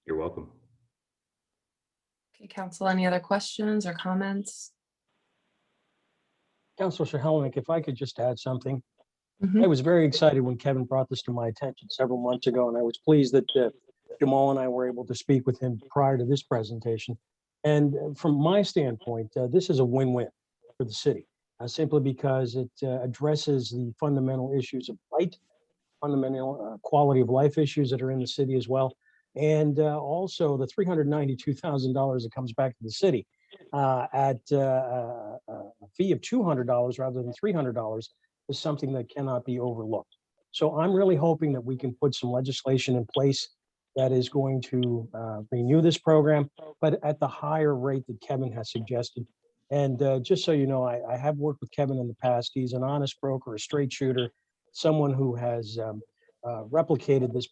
You're welcome. Okay, council, any other questions or comments? Councilor Hellenick, if I could just add something. Mhm. I was very excited when Kevin brought this to my attention several months ago, and I was pleased that Jamal and I were able to speak with him prior to this presentation. And from my standpoint, this is a win-win for the city, simply because it addresses the fundamental issues of light, fundamental quality of life issues that are in the city as well. And also the $392,000 that comes back to the city at a fee of $200 rather than $300 is something that cannot be overlooked. So I'm really hoping that we can put some legislation in place that is going to renew this program, but at the higher rate that Kevin has suggested. And just so you know, I have worked with Kevin in the past. He's an honest broker, a straight shooter, someone who has replicated this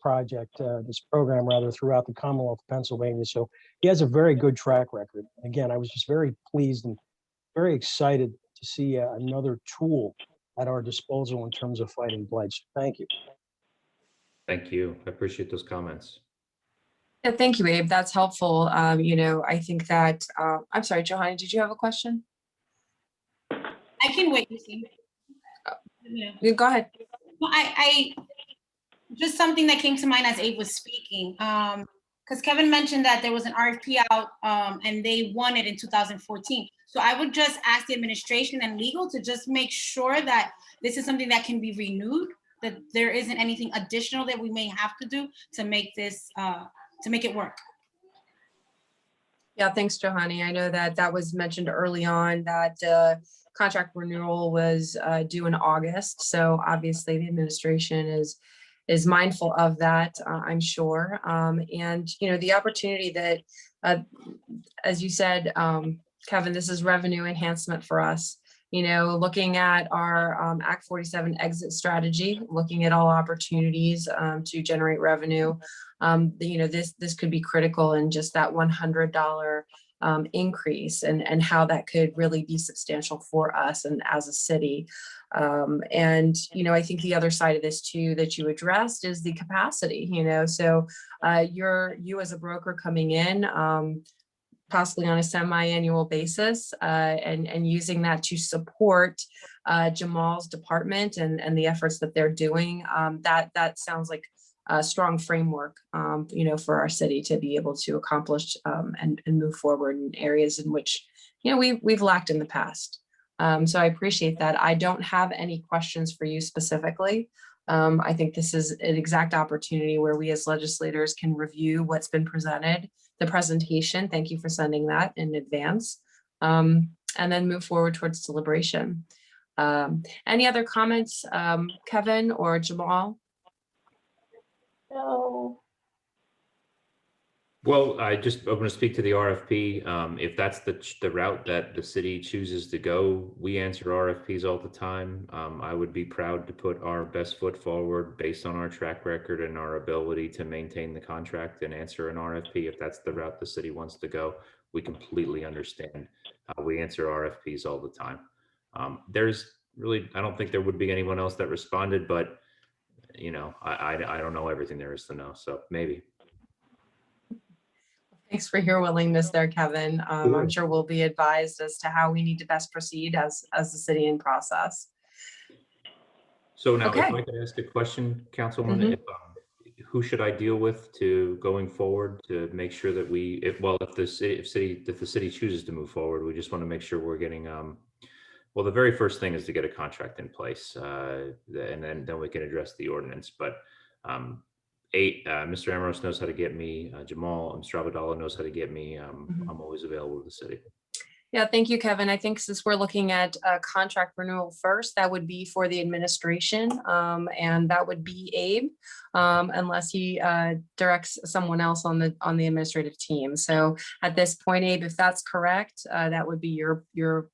program rather, throughout the Commonwealth of Pennsylvania. So he has a very good track record. Again, I was just very pleased and very excited to see another tool at our disposal in terms of fighting blight. So thank you. Thank you. I appreciate those comments. Yeah, thank you, Abe. That's helpful. I think that, I'm sorry, Johanna, did you have a question? I can wait, you see. Yeah, go ahead. Well, I just something that came to mind as Abe was speaking, because Kevin mentioned that there was an RFP out and they won it in 2014. So I would just ask the administration and legal to just make sure that this is something that can be renewed, that there isn't anything additional that we may have to do to make this, to make it work. Yeah, thanks, Johanny. I know that that was mentioned early on that contract renewal was due in August. So obviously the administration is mindful of that, I'm sure. And, the opportunity that, as you said, Kevin, this is revenue enhancement for us. Looking at our Act 47 exit strategy, looking at all opportunities to generate revenue, this could be critical in just that $100 increase and how that could really be substantial for us and as a city. I think the other side of this too that you addressed is the capacity, so you as a broker coming in, possibly on a semi-annual basis, and using that to support Jamal's department and the efforts that they're doing. That sounds like a strong framework, for our city to be able to accomplish and move forward in areas in which, we've lacked in the past. So I appreciate that. I don't have any questions for you specifically. I think this is an exact opportunity where we as legislators can review what's been presented, the presentation. Thank you for sending that in advance, and then move forward towards deliberation. Any other comments, Kevin or Jamal? No. Well, I'm going to speak to the RFP. If that's the route that the city chooses to go, we answer RFPs all the time. I would be proud to put our best foot forward based on our track record and our ability to maintain the contract and answer an RFP. If that's the route the city wants to go, we completely understand. We answer RFPs all the time. I don't think there would be anyone else that responded, but I don't know everything there is to know, so maybe. Thanks for your willingness there, Kevin. Sure. I'm sure we'll be advised as to how we need to best proceed as the city in process. So now, if Okay. I could ask a question, Councilwoman, Mhm. who should I deal with to going forward to make sure that if the city chooses to move forward, we just want to make sure we're getting, well, the very first thing is to get a contract in place, and then we can address the ordinance. But Mr. Amorous knows how to get me. Jamal Mr. knows how to get me. I'm always available to the city. Yeah, thank you, Kevin. I think since we're looking at a contract renewal first, that would be for the administration, and that would be Abe, unless he directs someone else on the administrative team. So at this point, Abe, if that's correct, that would be your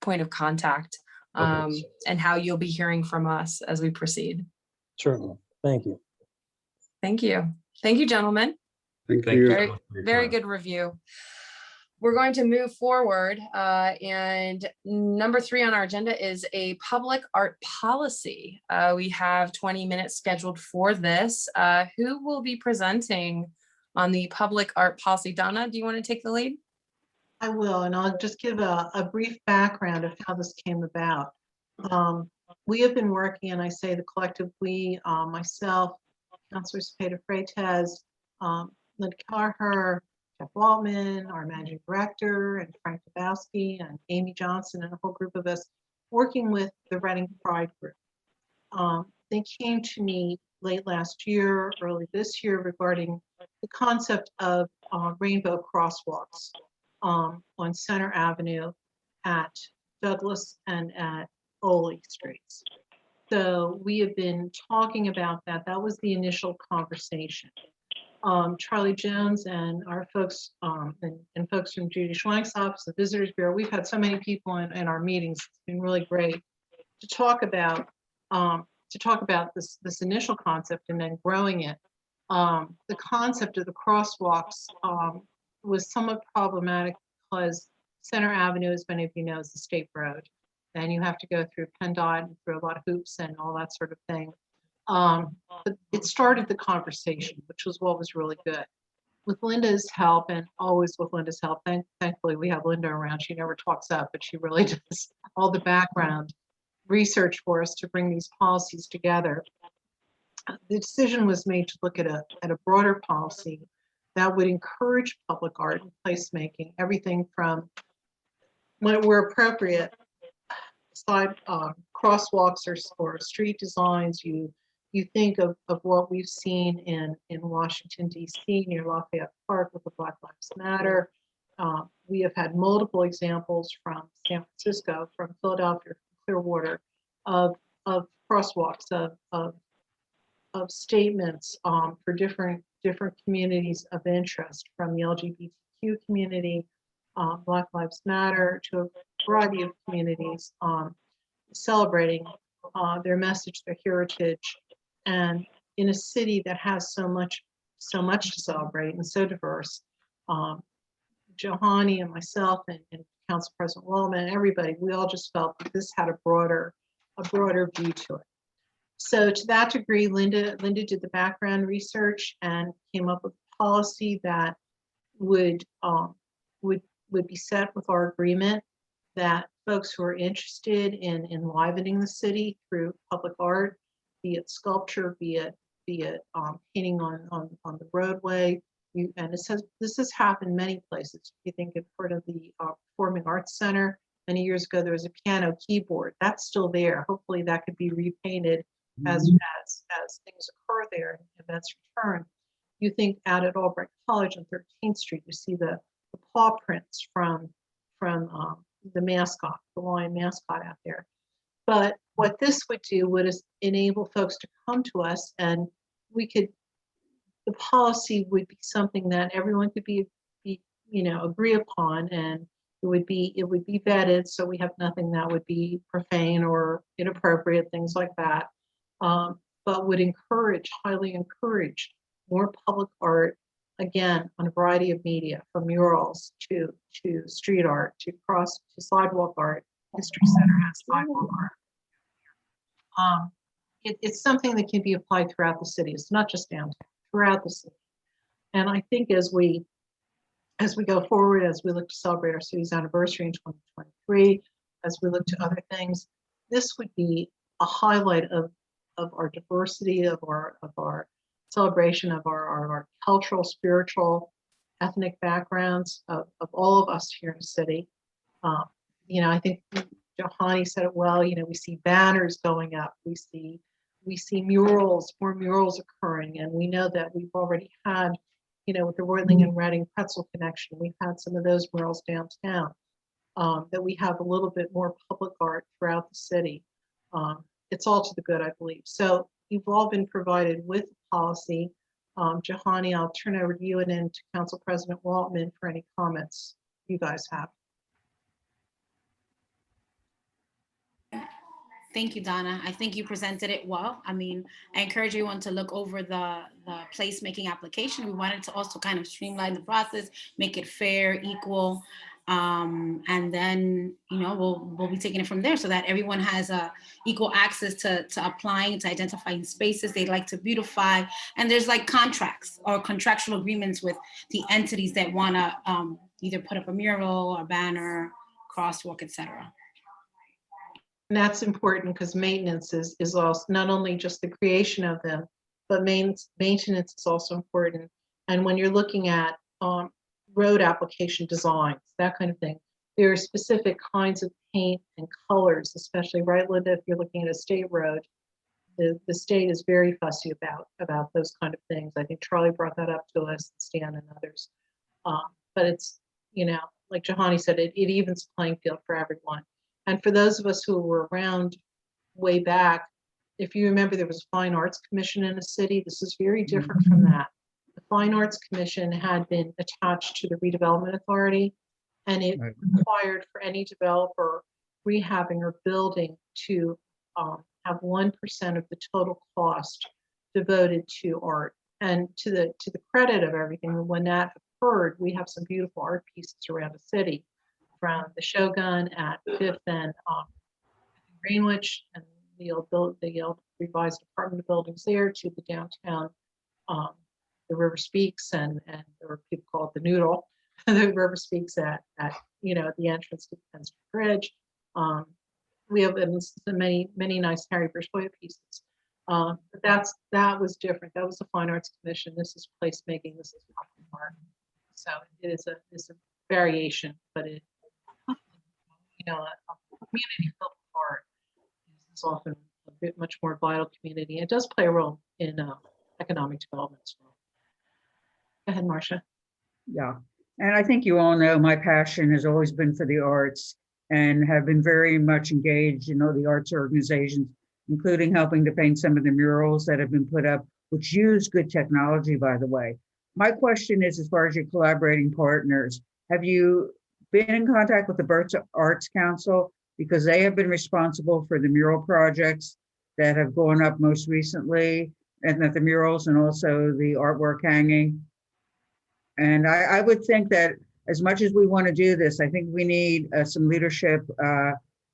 point of contact, Okay. and how you'll be hearing from us as we proceed. Certainly. Thank you. Thank you. Thank you, gentlemen. Thank Thank you. you. Very, so much for your very time. good review. We're going to move forward, and number 3 on our agenda is a public art policy. We have 20 minutes scheduled for this. Who will be presenting on the public art policy? Donna, do you want to take the lead? I will, and I'll just give a brief background of how this came about. We have been working, and I say the collective we, myself, Councilor Cepeda Freitas, Linda Carher, Jeff Waltman, our managing director, and Frank Dabowski, and Amy Johnson, and a whole group of us working with the Reading Pride Group. They came to me late last year, early this year, regarding the concept of rainbow crosswalks on Center Avenue, at Douglas, and at Oley Streets. So we have been talking about that. That was the initial conversation. Charlie Jones and our folks, and folks from Judy Schwank's office, the Visitors Bureau, we've had so many people in our meetings. It's been really great to talk about this initial concept and then growing it. The concept of the crosswalks was somewhat problematic because Center Avenue, as many of you know, is a state road, and you have to go through PennDOT and through a lot of hoops and all that sort of thing. But it started the conversation, which was what was really good. With Linda's help, and always with Linda's help, thankfully we have Linda around. She never talks up, but she really does all the background research for us to bring these policies together. The decision was made to look at a broader policy that would encourage public art and placemaking, everything from, where appropriate, side crosswalks or street designs. You think of what we've seen in Washington, D.C., near Lafayette Park with the Black Lives Matter. We have had multiple examples from San Francisco, from Philadelphia, from Clearwater, of crosswalks, of statements for different communities of interest, from the LGBTQ community, Black Lives Matter, to a variety of communities celebrating their message, their heritage, and in a city that has so much to celebrate and so diverse. Johanny and myself and Council President Wallman, everybody, we all just felt that this had a broader view to it. So to that degree, Linda did the background research and came up with a policy that would be set with our agreement that folks who are interested in enlivening the city through public art, be it sculpture, be it painting on the roadway. And this has happened many places. If you think of part of the Performing Arts Center, many years ago there was a piano keyboard. That's still there. Hopefully that could be repainted as things occur there and events return. You think out at Albright College on 13th Street, you see the paw prints from the mascot, the lion mascot out there. But what this would do would enable folks to come to us, and the policy would be something that everyone could be agree upon, and it would be vetted, so we have nothing that would be profane or inappropriate, things like that. But would highly encourage more public art, again, on a variety of media, from murals to street art, to sidewalk art. History Center has sidewalk art. It's something that can be applied throughout the city. It's not just downtown, throughout the city. And I think as we as we go forward, as we look to celebrate our city's anniversary in 2023, as we look to other things, this would be a highlight of our diversity, of our celebration of our cultural, spiritual, ethnic backgrounds of all of us here in the city. You know, I think Johanny said it well. You know, we see banners going up, we see murals, more murals occurring, and we know that we've already had, you know, with the Roitling and Reading pretzel connection, we've had some of those murals downtown. That we have a little bit more public art throughout the city. It's all to the good, I believe. So you've all been provided with policy. Johanny, I'll turn over to you and then to Council President Waltman for any comments you guys have. Thank you, Donna. I think you presented it well. I mean, I encourage everyone to look over the placemaking application. We wanted to also kind of streamline the process, make it fair, equal, and then, you know, we'll be taking it from there so that everyone has equal access to applying, to identifying spaces they'd like to beautify. And there's like contracts or contractual agreements with the entities that want to either put up a mural or banner, crosswalk, etc. And that's important because maintenance is also not only just the creation of them, but maintenance is also important. And when you're looking at road application designs, that kind of thing, there are specific kinds of paint and colors, especially, right, Linda, if you're looking at a state road, the state is very fussy about those kind of things. I think Charlie brought that up to us, Stan and others. But it's, you know, like Johanny said, it evens the playing field for everyone. And for those of us who were around way back, if you remember, there was a Fine Arts Commission in the city. This is very different from that. The Fine Arts Commission had been attached to the Redevelopment Authority, and it required for any developer rehabbing or building to have 1% of the total cost devoted to art. And to the credit of everything, when that occurred, we have some beautiful art pieces around the city, from the Shogun at 5th and Greenwich, and the old revised apartment buildings there, to the downtown, the River Speaks, and or people call it the Noodle, the River Speaks at you know, the entrance to the Penn Street Bridge. We have many nice Harry Bershkoya pieces. But that was different. That was the Fine Arts Commission. This is placemaking. This is art. So it is a variation, but it, you know, a community filled with art is often a bit much more vital community. It does play a role in economic development as well. Go ahead, Marcia. Yeah, and I think you all know my passion has always been for the arts, and have been very much engaged in all the arts organizations, including helping to paint some of the murals that have been put up, which use good technology, by the way. My question is, as far as your collaborating partners, have you been in contact with the Berks Arts Council? Because they have been responsible for the mural projects that have gone up most recently, and that the murals and also the artwork hanging. And I would think that as much as we want to do this, I think we need some leadership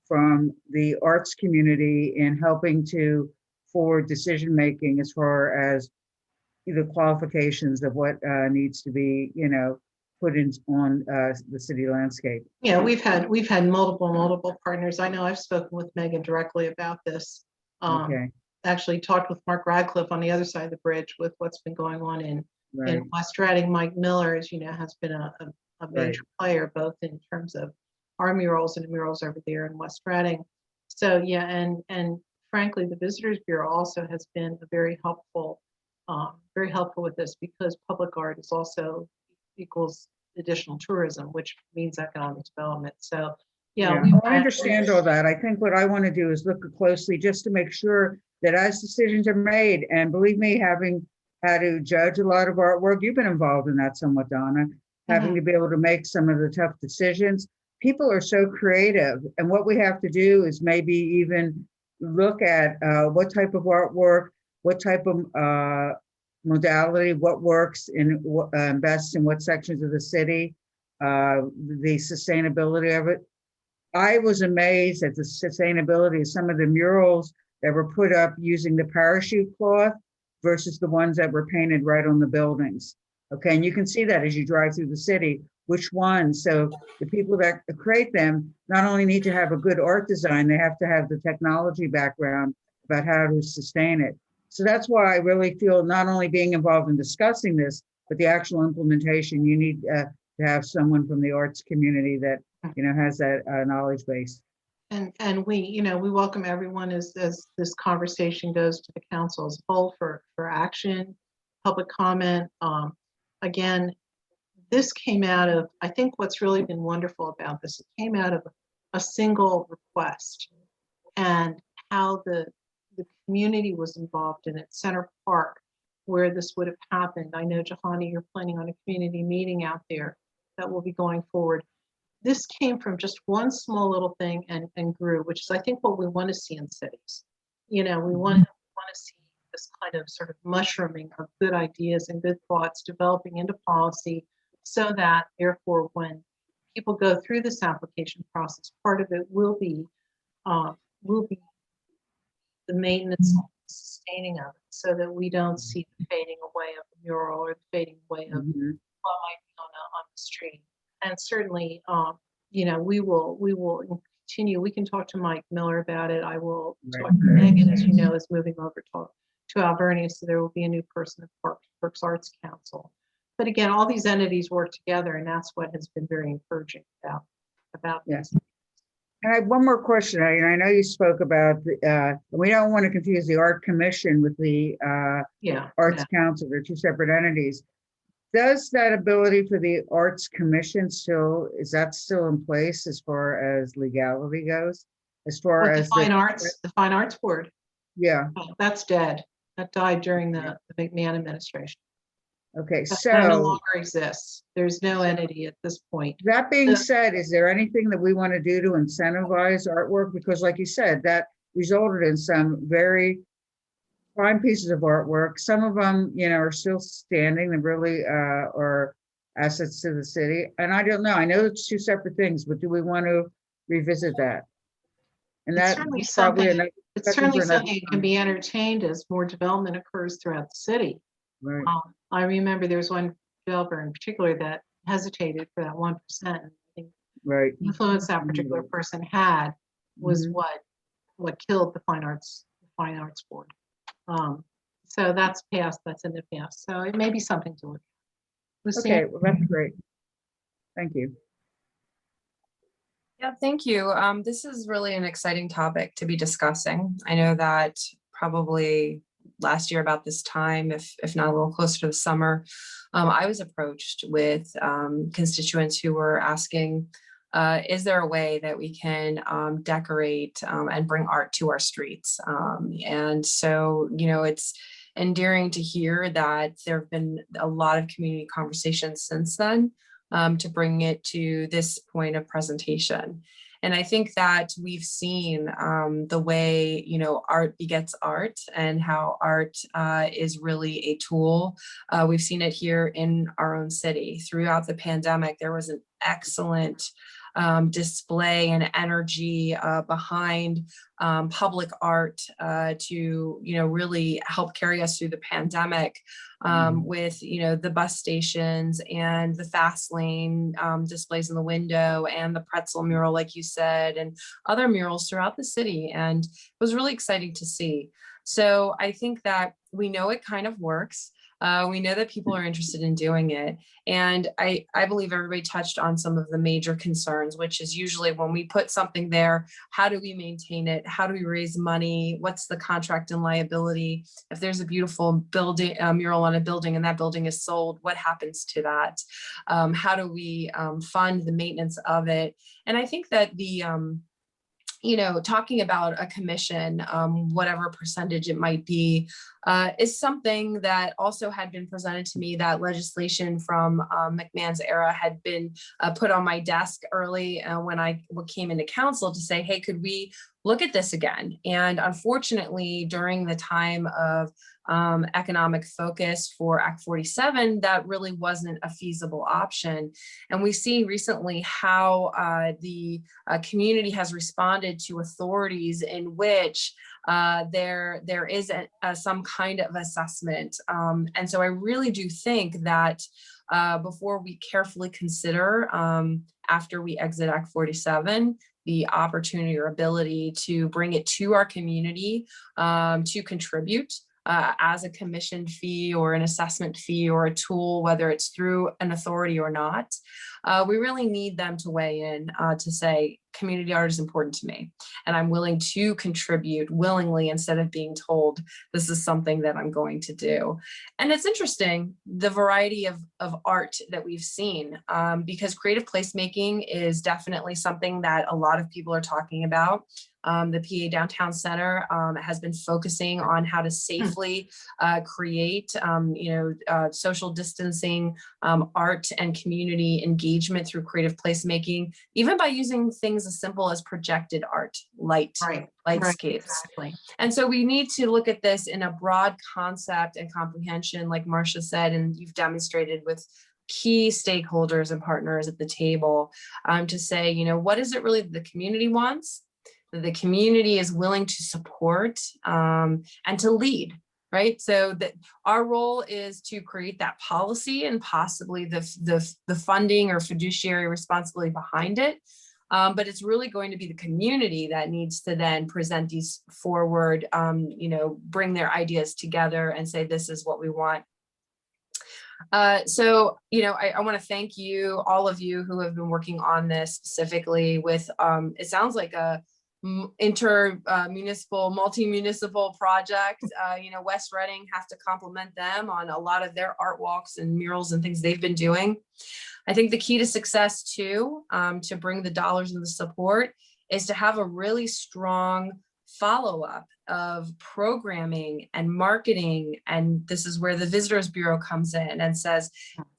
from the arts community in helping to forward decision-making as far as the qualifications of what needs to be, you know, put in on the city landscape. Yeah, we've had multiple partners. I know I've spoken with Megan directly about this. Okay. Actually talked with Mark Radcliffe on the other side of the bridge with what's been going on in West Reading. Mike Miller, as you know, has been a major player, both in terms of our murals and murals over there in West Reading. So yeah, and frankly, the Visitors Bureau also has been very helpful with this, because public art is also equals additional tourism, which means economic development. So yeah, I understand all that. I think what I want to do is look closely just to make sure that as decisions are made, and believe me, having had to judge a lot of artwork, you've been involved in that somewhat, Donna, having to be able to make some of the tough decisions. People are so creative, and what we have to do is maybe even look at what type of artwork, what type of modality, what works in best in what sections of the city, the sustainability of it. I was amazed at the sustainability of some of the murals that were put up using the parachute cloth versus the ones that were painted right on the buildings. Okay, and you can see that as you drive through the city, which one. So the people that create them not only need to have a good art design, they have to have the technology background about how to sustain it. So that's why I really feel not only being involved in discussing this, but the actual implementation, you need to have someone from the arts community that, has that knowledge base. And we, we welcome everyone as this conversation goes to the council as a whole for action, public comment. Again, this came out of, I think what's really been wonderful about this, it came out of a single request and how the community was involved in it. Center Park, where this would have happened. I know, Jahani, you're planning on a community meeting out there that will be going forward. This came from just one small little thing and grew, which is I think what we want to see in cities. We want to see this kind of sort of mushrooming of good ideas and good thoughts developing into policy, so that therefore when people go through this application process, part of it will be the maintenance and sustaining of it, so that we don't see the fading away of the mural or the fading away of what might be on the street. And certainly, we will continue. We can talk to Mike Miller about it. I will talk to Megan, as you know, is moving over to Alvernia, so there will be a new person at Parks Arts Council. But again, all these entities work together, and that's what has been very encouraging about this. And I have one more question. I know you spoke about, we don't want to confuse the Art Commission with the Arts Council. They're two separate entities. Does that ability for the Arts Commission is that still in place as far as legality goes? As far as the Fine Arts Board. Yeah. That's dead. That died during the McMahon administration. Okay, That no longer exists. There's no entity at this point. That being said, is there anything that we want to do to incentivize artwork? Because like you said, that resulted in some very fine pieces of artwork. Some of them, are still standing. They really are assets to the city. And I don't know. I know it's two separate things, but do we want to revisit that? And It's that certainly probably something. It's certainly something that can be entertained as more development occurs throughout the city. Right. I remember there was one developer in particular that hesitated for that 1%. I think right. The influence that particular person had was what killed the Fine Arts Board. So that's past. That's in the past. So it may be something to look at. Okay, well, that's great. Thank you. Yeah, thank you. This is really an exciting topic to be discussing. I know that probably last year about this time, if not a little closer to the summer, I was approached with constituents who were asking, is there a way that we can decorate and bring art to our streets? And so, it's endearing to hear that there have been a lot of community conversations since then to bring it to this point of presentation. And I think that we've seen the way, art begets art and how art is really a tool. We've seen it here in our own city. Throughout the pandemic, there was an excellent display and energy behind public art to really help carry us through the pandemic with the bus stations and the fast lane displays in the window and the pretzel mural, like you said, and other murals throughout the city. And it was really exciting to see. So I think that we know it kind of works. We know that people are interested in doing it. And I believe everybody touched on some of the major concerns, which is usually when we put something there, how do we maintain it? How do we raise money? What's the contract and liability? If there's a beautiful building, mural on a building and that building is sold, what happens to that? How do we fund the maintenance of it? And I think that the talking about a commission, whatever percentage it might be, is something that also had been presented to me. That legislation from McMahon's era had been put on my desk early when I came into council to say, hey, could we look at this again? And unfortunately, during the time of economic focus for Act 47, that really wasn't a feasible option. And we see recently how the community has responded to authorities in which there is some kind of assessment. And so I really do think that before we carefully consider, after we exit Act 47, the opportunity or ability to bring it to our community to contribute as a commission fee or an assessment fee or a tool, whether it's through an authority or not, we really need them to weigh in to say, community art is important to me, and I'm willing to contribute willingly instead of being told this is something that I'm going to do. And it's interesting, the variety of art that we've seen, because creative placemaking is definitely something that a lot of people are talking about. The PA Downtown Center has been focusing on how to safely create, social distancing, art and community engagement through creative placemaking, even by using things as simple as projected art, lightscapes. Exactly. And so we need to look at this in a broad concept and comprehension, like Marcia said, and you've demonstrated with key stakeholders and partners at the table, to say, what is it really that the community wants, that the community is willing to support, and to lead, right? So that our role is to create that policy and possibly the funding or fiduciary responsibility behind it. But it's really going to be the community that needs to then present these forward, bring their ideas together and say, this is what we want. I want to thank you, all of you who have been working on this specifically with, it sounds like a inter-municipal, multi-municipal project. West Reading has to compliment them on a lot of their art walks and murals and things they've been doing. I think the key to success too, to bring the dollars and the support, is to have a really strong follow-up of programming and marketing. And this is where the Visitors Bureau comes in and says,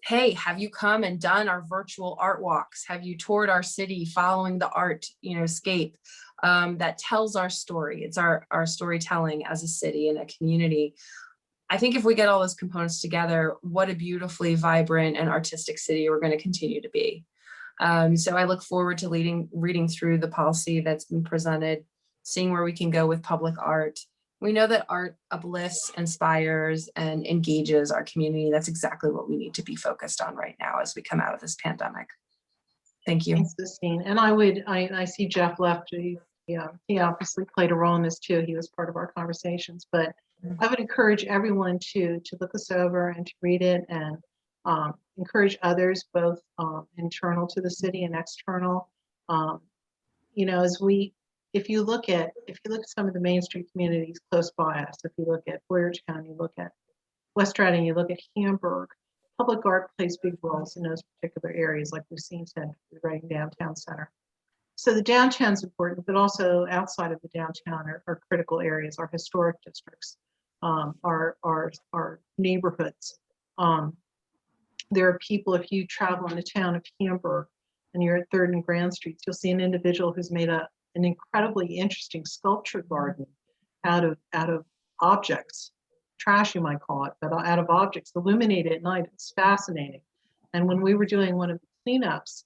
hey, have you come and done our virtual art walks? Have you toured our city following the art, scape that tells our story? It's our storytelling as a city and a community. I think if we get all those components together, what a beautifully vibrant and artistic city we're going to continue to be. So I look forward to reading through the policy that's been presented, seeing where we can go with public art. We know that art uplifts, inspires, and engages our community. That's exactly what we need to be focused on right now as we come out of this pandemic. Thank you. Thanks, Sistine. And I see Jeff left. He obviously played a role in this too. He was part of our conversations, but I would encourage everyone to look this over and to read it, and encourage others, both internal to the city and external. If you look at some of the Main Street communities close by us, if you look at Boyertown, you look at West Reading, you look at Hamburg, public art plays big roles in those particular areas, like Lucine said, the Reading Downtown Center. So the downtown's important, but also outside of the downtown are critical areas, our historic districts, our neighborhoods. There are people, if you travel in the town of Hamburg and you're at 3rd and Grand Streets, you'll see an individual who's made an incredibly interesting sculpture garden out of objects, trash you might call it, but out of objects illuminated at night. It's fascinating. And when we were doing one of the cleanups,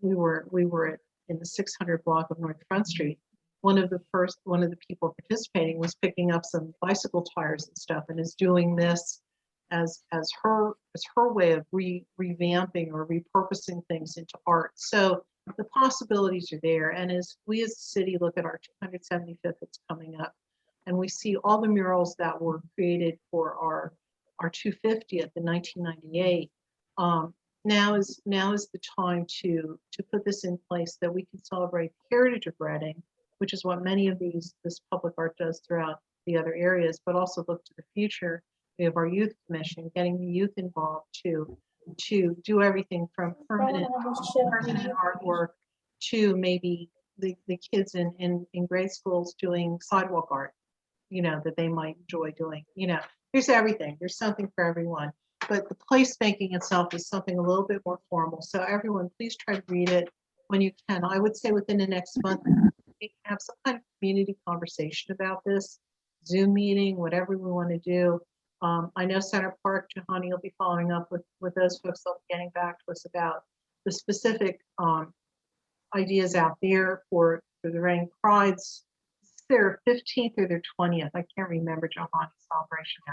we were in the 600 block of North Front Street. One of the people participating was picking up some bicycle tires and stuff, and is doing this as her way of revamping or repurposing things into art. So the possibilities are there. And as we as a city look at our 275th that's coming up, and we see all the murals that were created for our 250th in 1998, now is the time to put this in place, that we can celebrate the heritage of Reading, which is what many of this public art does throughout the other areas, but also look to the future. We have our youth commission, getting the youth involved to do everything from permanent artwork to maybe the kids in grade schools doing sidewalk art, that they might enjoy doing. There's everything. There's something for everyone. But the placemaking itself is something a little bit more formal. So everyone, please try to read it when you can. I would say within the next month, we can have some kind of community conversation about this, Zoom meeting, whatever we want to do. I know Center Park, Juhani will be following up with those folks. They'll be getting back to us about the specific ideas out there for the Reading Pride's their 15th or their 20th. I can't remember Johanna's celebration.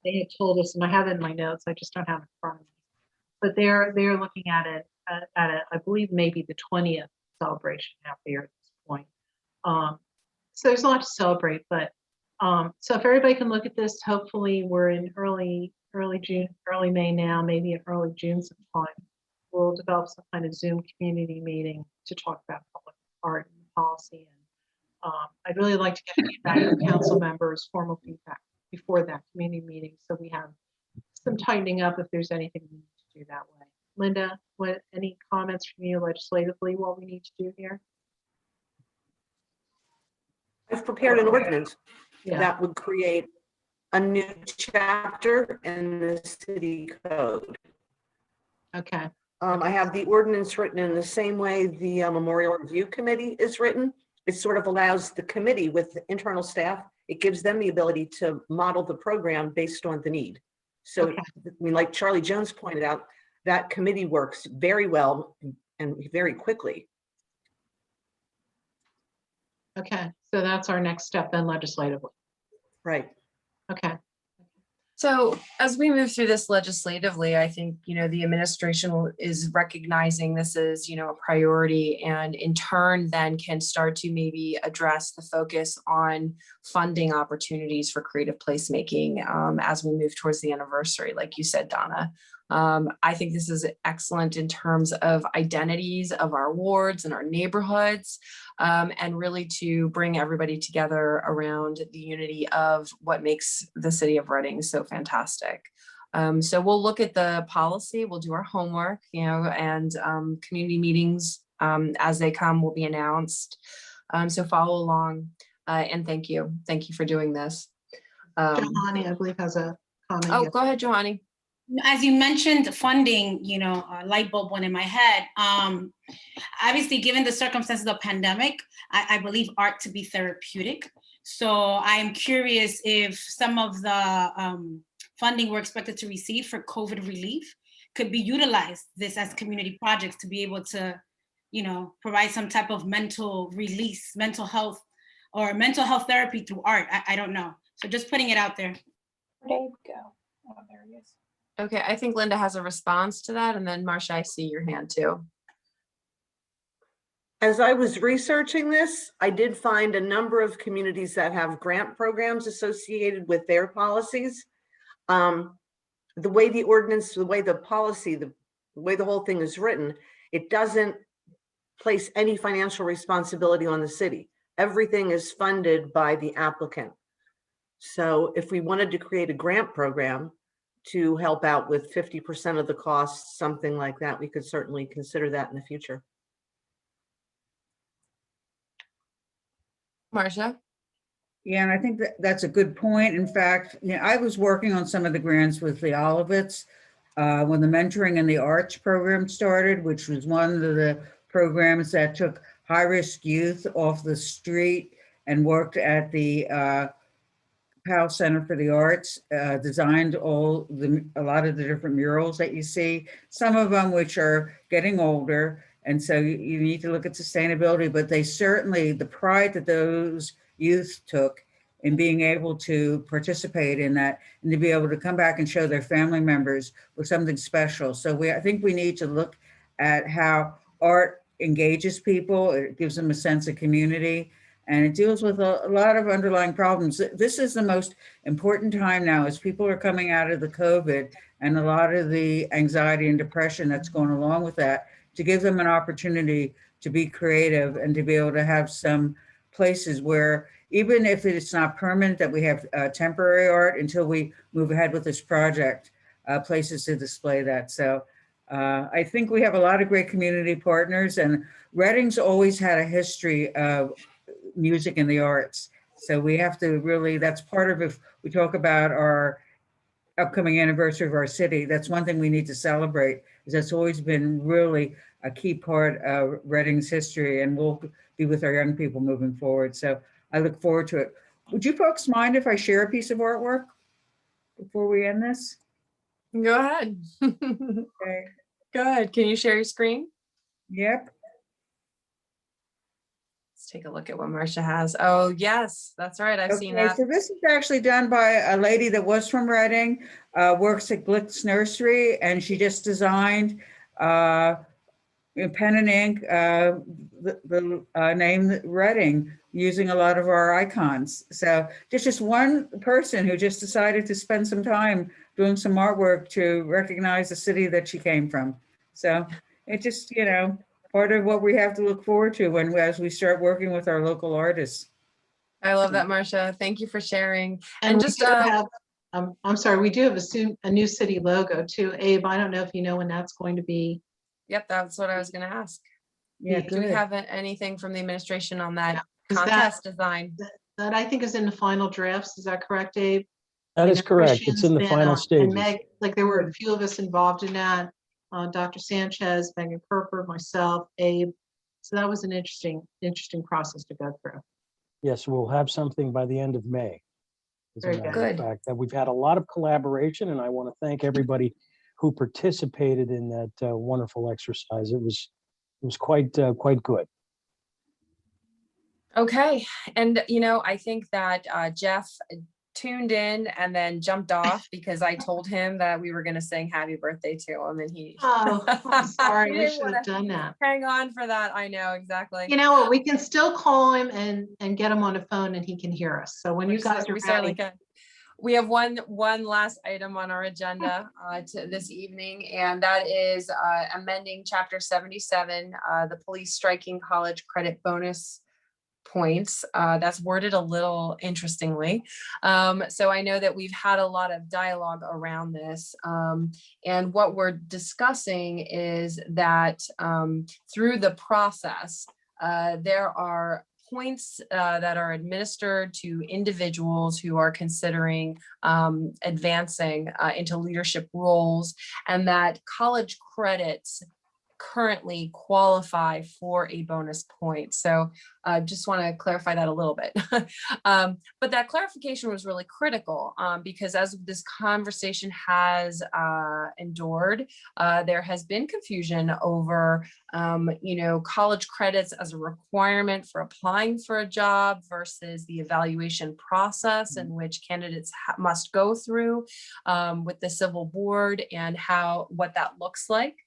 They had told us, and I have it in my notes, I just don't have it in front of me. But they're looking at it I believe maybe the 20th celebration half year at this point. So there's a lot to celebrate, but so if everybody can look at this, hopefully we're in early June, early May now, maybe in early June sometime. We'll develop some kind of Zoom community meeting to talk about public art and policy. And I'd really like to get feedback from council members, formal feedback before that community meeting, so we have some tightening up if there's anything we need to do that way. Linda, any comments from you legislatively what we need to do here? I've prepared an ordinance Yeah. that would create a new chapter in the city code. Okay. I have the ordinance written in the same way the Memorial Review Committee is written. It sort of allows the committee with the internal staff, it gives them the ability to model the program based on the need. So, Okay. I mean, like Charlie Jones pointed out, that committee works very well and very quickly. Okay, so that's our next step then legislatively. Right. Okay. So as we move through this legislatively, I think, the administration is recognizing this as, a priority, and in turn then can start to maybe address the focus on funding opportunities for creative placemaking as we move towards the anniversary, like you said, Donna. I think this is excellent in terms of identities of our wards and our neighborhoods, and really to bring everybody together around the unity of what makes the city of Reading so fantastic. So we'll look at the policy, we'll do our homework, and community meetings as they come will be announced. So follow along, and thank you. Thank you for doing this. Johanny, I believe, has a comment. Oh, Yes. go ahead, Johanny. As you mentioned funding, a light bulb went in my head. Obviously, given the circumstances of the pandemic, I believe art to be therapeutic. So I'm curious if some of the funding we're expected to receive for COVID relief could be utilized this as community projects to be able to, provide some type of mental release, mental health therapy through art. I don't know. So just putting it out there. There you go. Oh, there he is. Okay, I think Linda has a response to that, and then Marcia, I see your hand too. As I was researching this, I did find a number of communities that have grant programs associated with their policies. The way the ordinance, the way the policy, the way the whole thing is written, it doesn't place any financial responsibility on the city. Everything is funded by the applicant. So if we wanted to create a grant program to help out with 50% of the costs, something like that, we could certainly consider that in the future. Marcia? Yeah, and I think that's a good point. In fact, I was working on some of the grants with the Olivets when the Mentoring in the Arts program started, which was one of the programs that took high-risk youth off the street and worked at the Powell Center for the Arts, designed a lot of the different murals that you see, some of them which are getting older. And so you need to look at sustainability, but they certainly, the pride that those youth took in being able to participate in that and to be able to come back and show their family members was something special. So I think we need to look at how art engages people. It gives them a sense of community, and it deals with a lot of underlying problems. This is the most important time now as people are coming out of the COVID and a lot of the anxiety and depression that's going along with that, to give them an opportunity to be creative and to be able to have some places where, even if it's not permanent, that we have temporary art until we move ahead with this project, places to display that. So I think we have a lot of great community partners, and Reading's always had a history of music and the arts. So we have to really, that's part of, if we talk about our upcoming anniversary of our city, that's one thing we need to celebrate, is that's always been really a key part of Reading's history, and we'll be with our young people moving forward. So I look forward to it. Would you folks mind if I share a piece of artwork before we end this? Go ahead. Okay. Go ahead. Can you share your screen? Yep. Let's take a look at what Marcia has. Oh, yes, that's right. I've seen Okay, that. so this is actually done by a lady that was from Reading, works at Glitz Nursery, and she just designed in pen and ink the name Reading using a lot of our icons. So there's just one person who just decided to spend some time doing some artwork to recognize the city that she came from. So it just, you know, part of what we have to look forward to as we start working with our local artists. I love that, Marcia. Thank you for sharing. And And we just do have, I'm sorry, we do have a new city logo too. Abe, I don't know if you know when that's going to be. yep, that's what I was going to ask. Yeah, Do we good. have anything from the administration on that Is that- contest design? That I think is in the final drafts. Is that correct, Abe? That I is know correct. It's in the Christian's final been, stages. and Meg, like there were a few of us involved in that. Dr. Sanchez, Megan Kerper, myself, Abe. So that was an interesting process to go through. Yes, we'll have something by the end of May. As a Very matter good. of fact, that we've had a lot of collaboration, and I want to thank everybody who participated in that wonderful exercise. It was quite good. Okay, and you know, I think that Jeff tuned in and then jumped off because I told him that we were going to sing happy birthday to him, and he Oh, I'm sorry. He We didn't should have wanna done that. hang on for that. I know, exactly. You know what? We can still call him and get him on the phone and he can hear us. So when you guys are We certainly ready. can. We have one last item on our agenda to this evening, and that is amending Chapter 77, the police striking college credit bonus points. That's worded a little interestingly. So I know that we've had a lot of dialogue around this. And what we're discussing is that through the process, there are points that are administered to individuals who are considering advancing into leadership roles, and that college credits currently qualify for a bonus point. So just want to clarify that a little bit. But that clarification was really critical because as this conversation has endured, there has been confusion over, you know, college credits as a requirement for applying for a job versus the evaluation process in which candidates must go through with the civil board and what that looks like.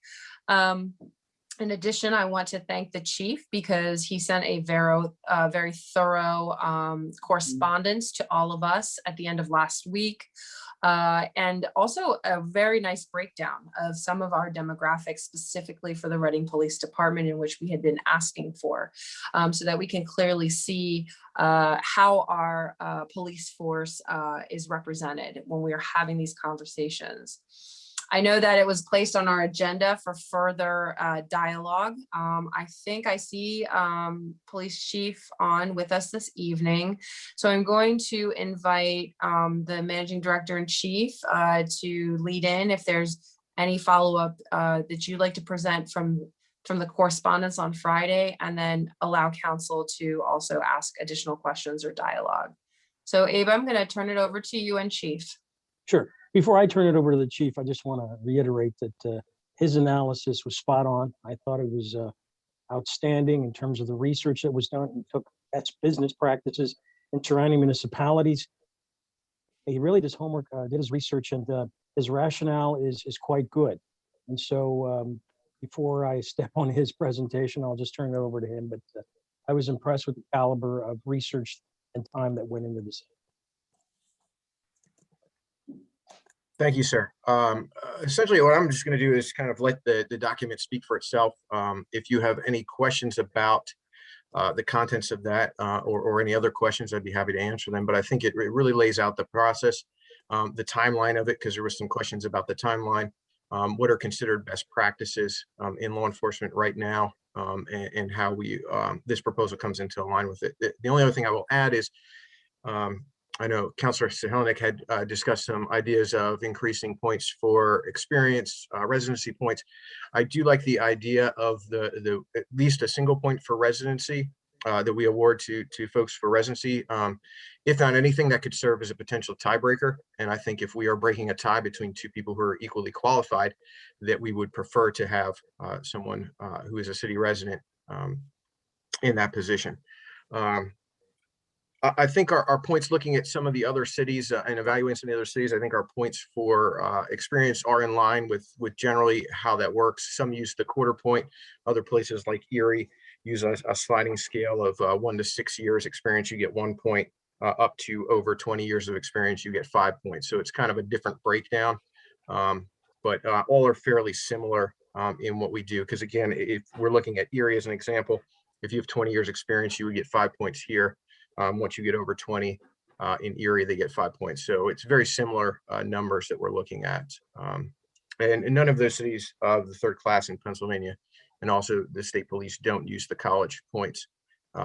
In addition, I want to thank the chief because he sent a very thorough correspondence to all of us at the end of last week. And also a very nice breakdown of some of our demographics specifically for the Reading Police Department, in which we had been asking for, so that we can clearly see how our police force is represented when we are having these conversations. I know that it was placed on our agenda for further dialogue. I think I see Police Chief on with us this evening. So I'm going to invite the Managing Director in Chief to lead in if there's any follow-up that you'd like to present from the correspondence on Friday, and then allow council to also ask additional questions or dialogue. So Abe, I'm going to turn it over to you and Chief. Sure. Before I turn it over to the chief, I just want to reiterate that his analysis was spot on. I thought it was outstanding in terms of the research that was done. He took best business practices in surrounding municipalities. He really did his homework, did his research, and his rationale is quite good. And so before I step on his presentation, I'll just turn it over to him. But I was impressed with the caliber of research and time that went into this. Thank you, sir. Essentially, what I'm just going to do is kind of let the document speak for itself. If you have any questions about the contents of that or any other questions, I'd be happy to answer them. But I think it really lays out the process, the timeline of it, because there were some questions about the timeline, what are considered best practices in law enforcement right now, and how this proposal comes into line with it. The only other thing I will add is, I know Councilor Sahelinik had discussed some ideas of increasing points for experience, residency points. I do like the idea of the at least a single point for residency that we award to folks for residency. If not anything, that could serve as a potential tiebreaker. And I think if we are breaking a tie between two people who are equally qualified, that we would prefer to have someone who is a city resident in that position. I think our points looking at some of the other cities and evaluating some of the other cities, I think our points for experience are in line with generally how that works. Some use the quarter point, other places like Erie use a sliding scale of 1 to 6 years experience, you get 1 point, up to over 20 years of experience, you get 5 points. So it's kind of a different breakdown, but all are fairly similar in what we do. Because again, if we're looking at Erie as an example, if you have 20 years experience, you would get 5 points here. Once you get over 20 in Erie, they get 5 points. So it's very similar numbers that we're looking at. And none of those cities of the third class in Pennsylvania and also the state police don't use the college points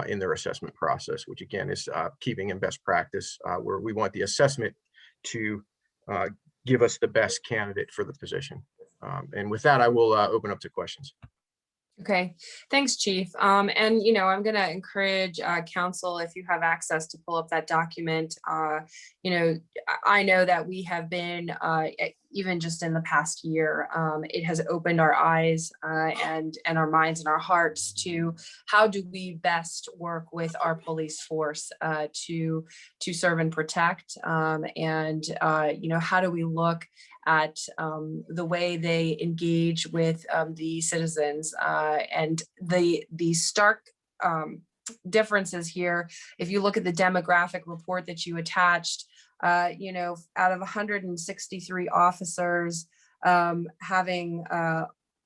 in their assessment process, which again is keeping in best practice where we want the assessment to give us the best candidate for the position. And with that, I will open up to questions. Okay, thanks, Chief. And you know, I'm going to encourage council, if you have access, to pull up that document. You know, I know that we have been, even just in the past year, it has opened our eyes and our minds and our hearts to how do we best work with our police force to serve and protect, and you know, how do we look at the way they engage with the citizens, and the stark differences here. If you look at the demographic report that you attached, you know, out of 163 officers, having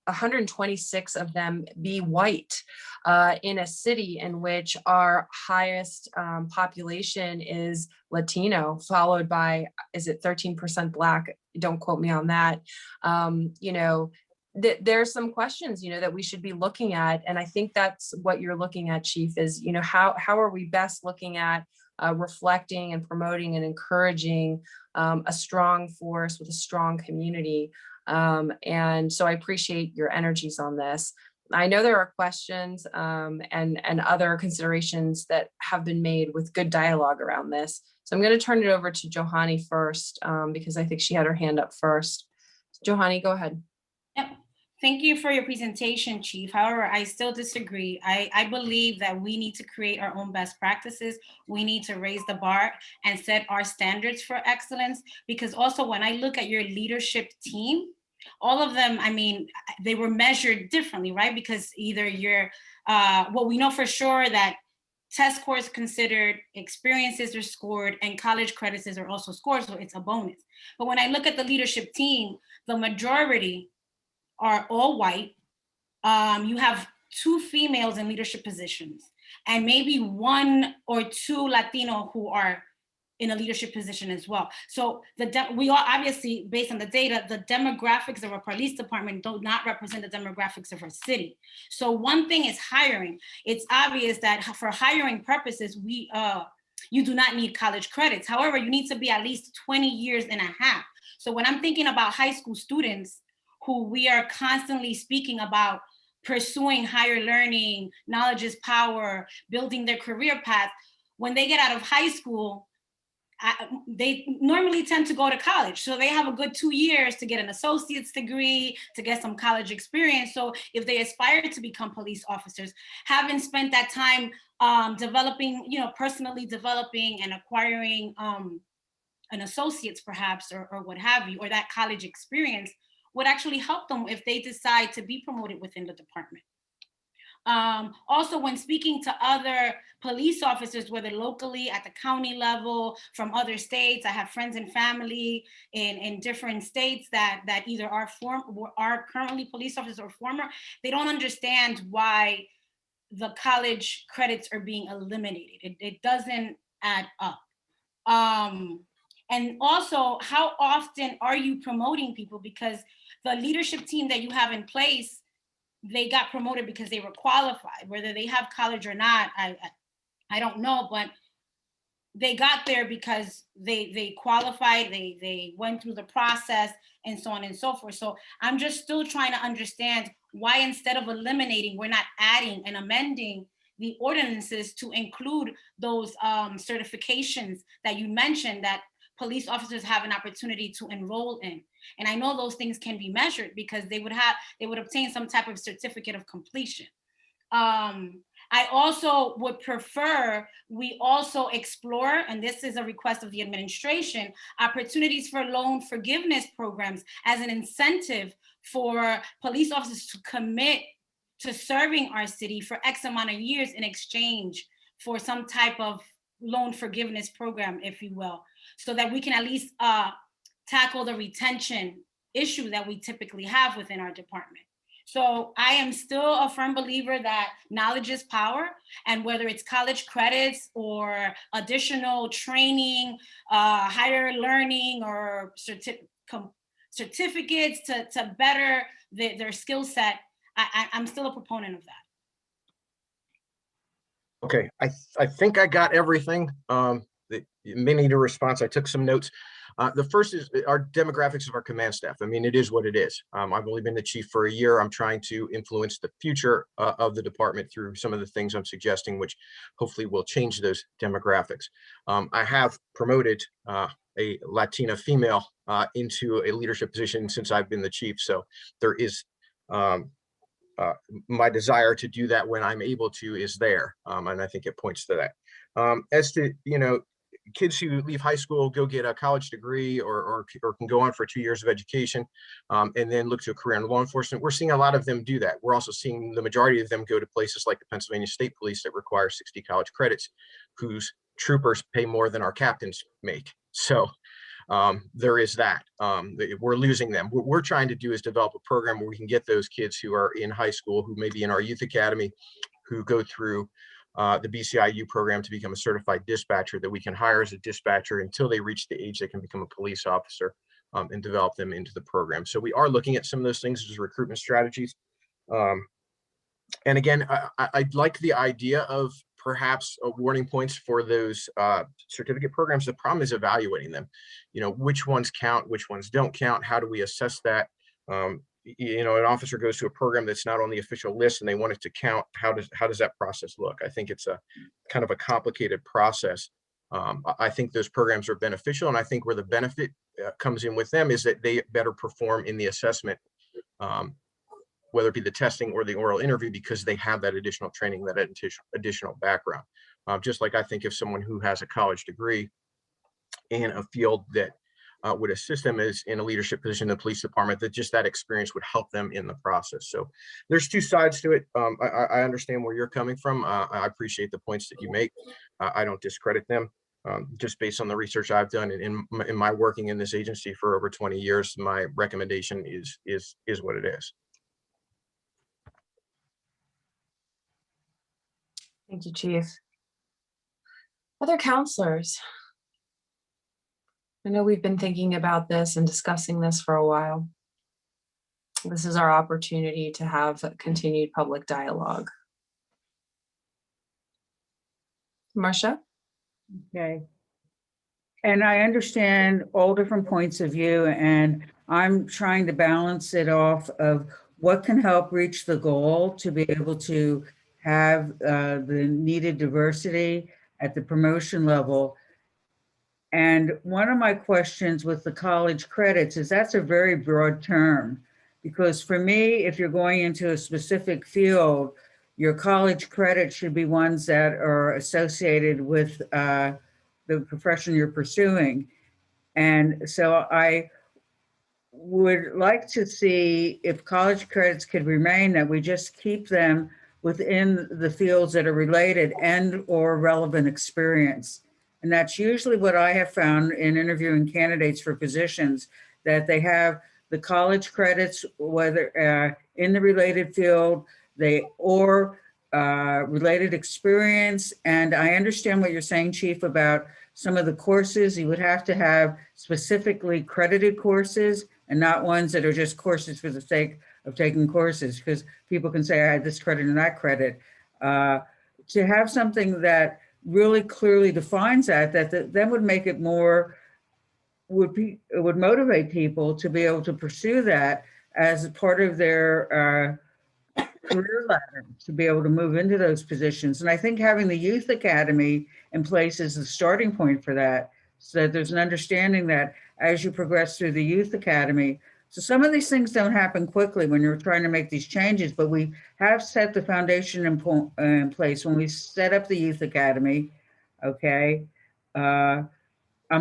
126 of them be white in a city in which our highest population is Latino, followed by, is it 13% Black? Don't quote me on that. You know, there's some questions, you know, that we should be looking at. And I think that's what you're looking at, Chief, is, you know, how are we best looking at reflecting and promoting and encouraging a strong force with a strong community. And so I appreciate your energies on this. I know there are questions and other considerations that have been made with good dialogue around this. So I'm going to turn it over to Johanny first, because I think she had her hand up first. Johanny, go ahead. Yep. Thank you for your presentation, Chief. However, I still disagree. I believe that we need to create our own best practices. We need to raise the bar and set our standards for excellence, because also when I look at your leadership team, all of them, I mean, they were measured differently, right? Because either you're, well, we know for sure that test scores considered, experiences are scored, and college credits are also scored, so it's a bonus. But when I look at the leadership team, the majority are all white. You have 2 females in leadership positions, and maybe 1 or 2 Latino who are in a leadership position as well. So we are obviously, based on the data, the demographics of our police department do not represent the demographics of our city. So one thing is hiring. It's obvious that for hiring purposes, you do not need college credits. However, you need to be at least 20 years and a half. So when I'm thinking about high school students who we are constantly speaking about pursuing higher learning, knowledge is power, building their career path, when they get out of high school, they normally tend to go to college. So they have a good 2 years to get an associate's degree, to get some college experience. So if they aspire to become police officers, having spent that time developing, you know, personally developing and acquiring an associate's perhaps, or what have you, or that college experience would actually help them if they decide to be promoted within the department. Also, when speaking to other police officers, whether locally at the county level, from other states, I have friends and family in different states that either are currently police officers or former. They don't understand why the college credits are being eliminated. It doesn't add up. And also, how often are you promoting people? Because the leadership team that you have in place, they got promoted because they were qualified. Whether they have college or not, I don't know, but they got there because they qualified, they went through the process, and so on and so forth. So I'm just still trying to understand why, instead of eliminating, we're not adding and amending the ordinances to include those certifications that you mentioned that police officers have an opportunity to enroll in. And I know those things can be measured because they would obtain some type of certificate of completion. I also would prefer we also explore, and this is a request of the administration, opportunities for loan forgiveness programs as an incentive for police officers to commit to serving our city for X amount of years in exchange for some type of loan forgiveness program, if you will, so that we can at least tackle the retention issue that we typically have within our department. So I am still a firm believer that knowledge is power, and whether it's college credits or additional training, higher learning, or certificates to better their skill set, I'm still a proponent of that. Okay, I think I got everything. May need a response. I took some notes. The first is our demographics of our command staff. I mean, it is what it is. I've only been the chief for a year. I'm trying to influence the future of the department through some of the things I'm suggesting, which hopefully will change those demographics. I have promoted a Latina female into a leadership position since I've been the chief. So there is my desire to do that when I'm able to is there. And I think it points to that. As to, kids who leave high school, go get a college degree or can go on for 2 years of education and then look to a career in law enforcement, we're seeing a lot of them do that. We're also seeing the majority of them go to places like the Pennsylvania State Police that require 60 college credits, whose troopers pay more than our captains make. So there is that. We're losing them. What we're trying to do is develop a program where we can get those kids who are in high school, who may be in our youth academy, who go through the BCIU program to become a certified dispatcher, that we can hire as a dispatcher until they reach the age they can become a police officer, and develop them into the program. So we are looking at some of those things as recruitment strategies. And again, I like the idea of perhaps warning points for those certificate programs. The problem is evaluating them. Which ones count, which ones don't count. How do we assess that? An officer goes to a program that's not on the official list and they want it to count. How does that process look? I think it's a kind of a complicated process. I think those programs are beneficial, and I think where the benefit comes in with them is that they better perform in the assessment, whether it be the testing or the oral interview, because they have that additional training, that additional background. Just like I think if someone who has a college degree in a field that would assist them is in a leadership position in the police department, that just that experience would help them in the process. So there's two sides to it. I understand where you're coming from. I appreciate the points that you make. I don't discredit them. Just based on the research I've done in my working in this agency for over 20 years, my recommendation is what it is. Thank you, Chief. Other counselors? I know we've been thinking about this and discussing this for a while. This is our opportunity to have continued public dialogue. Marcia? Okay. And I understand all different points of view, and I'm trying to balance it off of what can help reach the goal to be able to have the needed diversity at the promotion level. And one of my questions with the college credits is that's a very broad term, because for me, if you're going into a specific field, your college credits should be ones that are associated with the profession you're pursuing. And so I would like to see if college credits could remain, that we just keep them within the fields that are related and or relevant experience. And that's usually what I have found in interviewing candidates for positions, that they have the college credits, whether in the related field, related experience. And I understand what you're saying, Chief, about some of the courses. You would have to have specifically credited courses and not ones that are just courses for the sake of taking courses, because people can say, I had this credit and that credit. To have something that really clearly defines that would make it more, would motivate people to be able to pursue that as part of their career ladder, to be able to move into those positions. And I think having the youth academy in place is the starting point for that, so that there's an understanding that as you progress through the youth academy, So some of these things don't happen quickly when you're trying to make these changes, but we have set the foundation in place when we set up the youth academy. Okay. I'm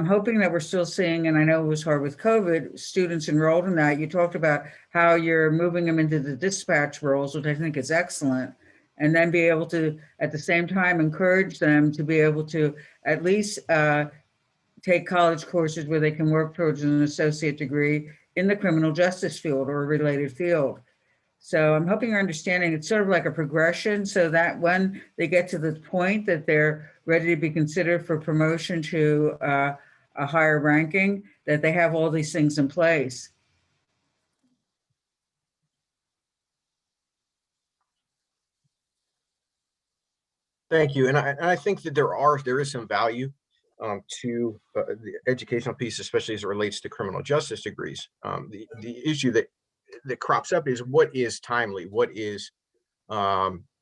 hoping that we're still seeing, and I know it was hard with COVID, students enrolled in that. You talked about how you're moving them into the dispatch roles, which I think is excellent. And then be able to, at the same time, encourage them to be able to at least take college courses where they can work towards an associate degree in the criminal justice field or a related field. So I'm hoping you're understanding it's sort of like a progression so that when they get to the point that they're ready to be considered for promotion to a higher ranking, that they have all these things in place. Thank you. And I think that there is some value to the educational piece, especially as it relates to criminal justice degrees. The issue that crops up is what is timely, what is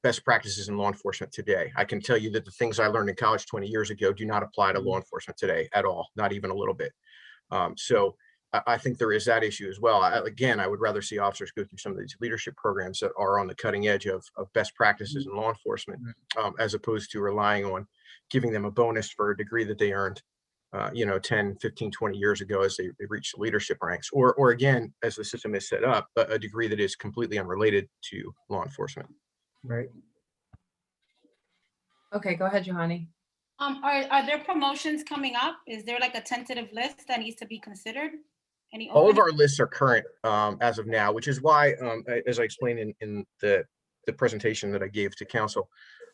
best practices in law enforcement today. I can tell you that the things I learned in college 20 years ago do not apply to law enforcement today at all, not even a little bit. So I think there is that issue as well. Again, I would rather see officers go through some of these leadership programs that are on the cutting edge of best practices in law enforcement, as opposed to relying on giving them a bonus for a degree that they earned 10, 15, 20 years ago as they reach leadership ranks, or again, as the system is set up, a degree that is completely unrelated to law enforcement. Right. Okay, go ahead, Johanny. Are there promotions coming up? Is there like a tentative list that needs to be considered? Any All of openings? our lists are current as of now, which is why, as I explained in the presentation that I gave to council,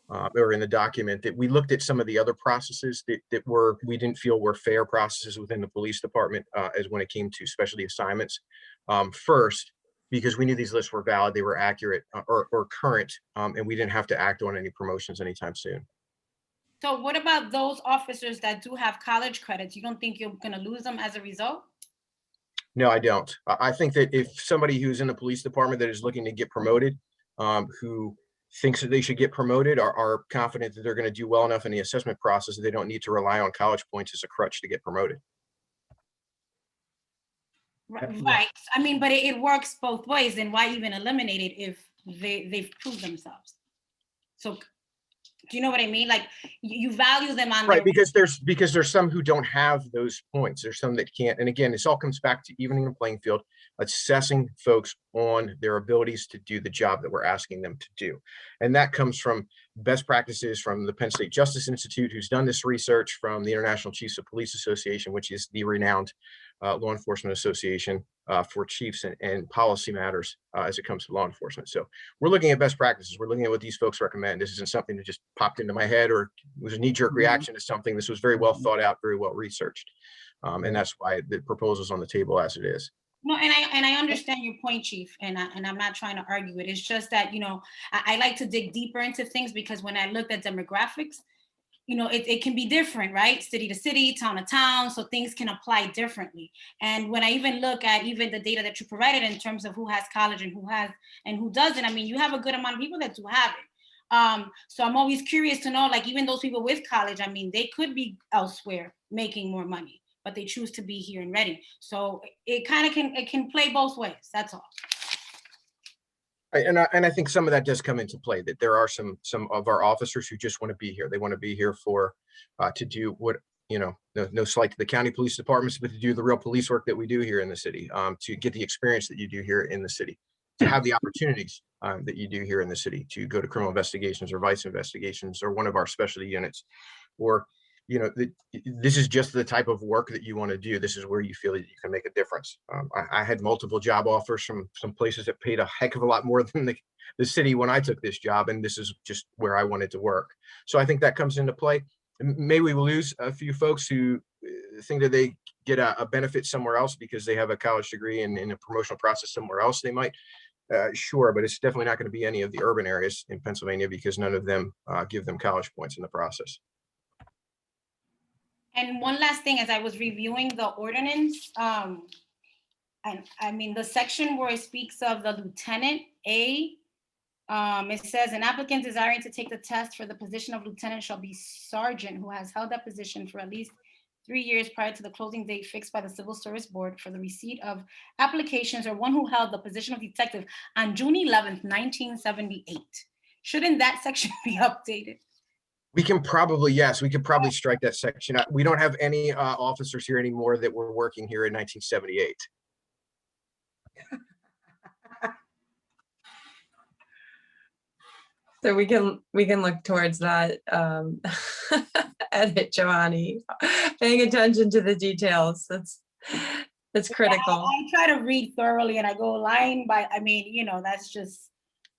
or in the document, that we looked at some of the other processes that we didn't feel were fair processes within the police department as when it came to specialty assignments. First, because we knew these lists were valid, they were accurate or current, and we didn't have to act on any promotions anytime soon. So what about those officers that do have college credits? You don't think you're gonna lose them as a result? No, I don't. I think that if somebody who's in the police department that is looking to get promoted, who thinks that they should get promoted, are confident that they're going to do well enough in the assessment process that they don't need to rely on college points as a crutch to get promoted. Right. I mean, but it works both ways. Then why even eliminate it if they've proved themselves? So do you know what I mean? Like you value them on Right, their because there's some who don't have those points. There's some that can't. And again, this all comes back to evening the playing field, assessing folks on their abilities to do the job that we're asking them to do. And that comes from best practices from the Penn State Justice Institute, who's done this research, from the International Chiefs of Police Association, which is the renowned law enforcement association for chiefs and policy matters as it comes to law enforcement. So we're looking at best practices. We're looking at what these folks recommend. This isn't something that just popped into my head or was a knee-jerk reaction to something. This was very well thought out, very well researched. And that's why the proposal's on the table as it is. No, and I understand your point, Chief, and I'm not trying to argue it. It's just that, I like to dig deeper into things because when I looked at demographics, it can be different, right? City to city, town to town, so things can apply differently. And when I even look at even the data that you provided in terms of who has college and who doesn't, I mean, you have a good amount of people that do have it. So I'm always curious to know, like, even those people with college, I mean, they could be elsewhere making more money, but they choose to be here in Reading. So it kind of can play both ways. That's all. And I think some of that does come into play, that there are some of our officers who just want to be here. They want to be here for to do what, no slight to the county police departments, but to do the real police work that we do here in the city, to get the experience that you do here in the city, to have the opportunities that you do here in the city, to go to criminal investigations or vice investigations or one of our specialty units, or this is just the type of work that you want to do. This is where you feel that you can make a difference. I had multiple job offers from some places that paid a heck of a lot more than the city when I took this job, and this is just where I wanted to work. So I think that comes into play. Maybe we will lose a few folks who think that they get a benefit somewhere else because they have a college degree and in a promotional process somewhere else they might. Sure, but it's definitely not going to be any of the urban areas in Pennsylvania because none of them give them college points in the process. And one last thing, as I was reviewing the ordinance, and I mean, the section where it speaks of the lieutenant A, it says an applicant desiring to take the test for the position of lieutenant shall be sergeant who has held that position for at least 3 years prior to the closing date fixed by the Civil Service Board for the receipt of applications or one who held the position of detective on June 11th, 1978. Shouldn't that section be updated? We can probably, yes, we could probably strike that section. We don't have any officers here anymore that were working here in 1978. So we can look towards that edit, Giovanni. Paying attention to the details. That's critical. I try to read thoroughly and I go line by, I mean, you know, that's just.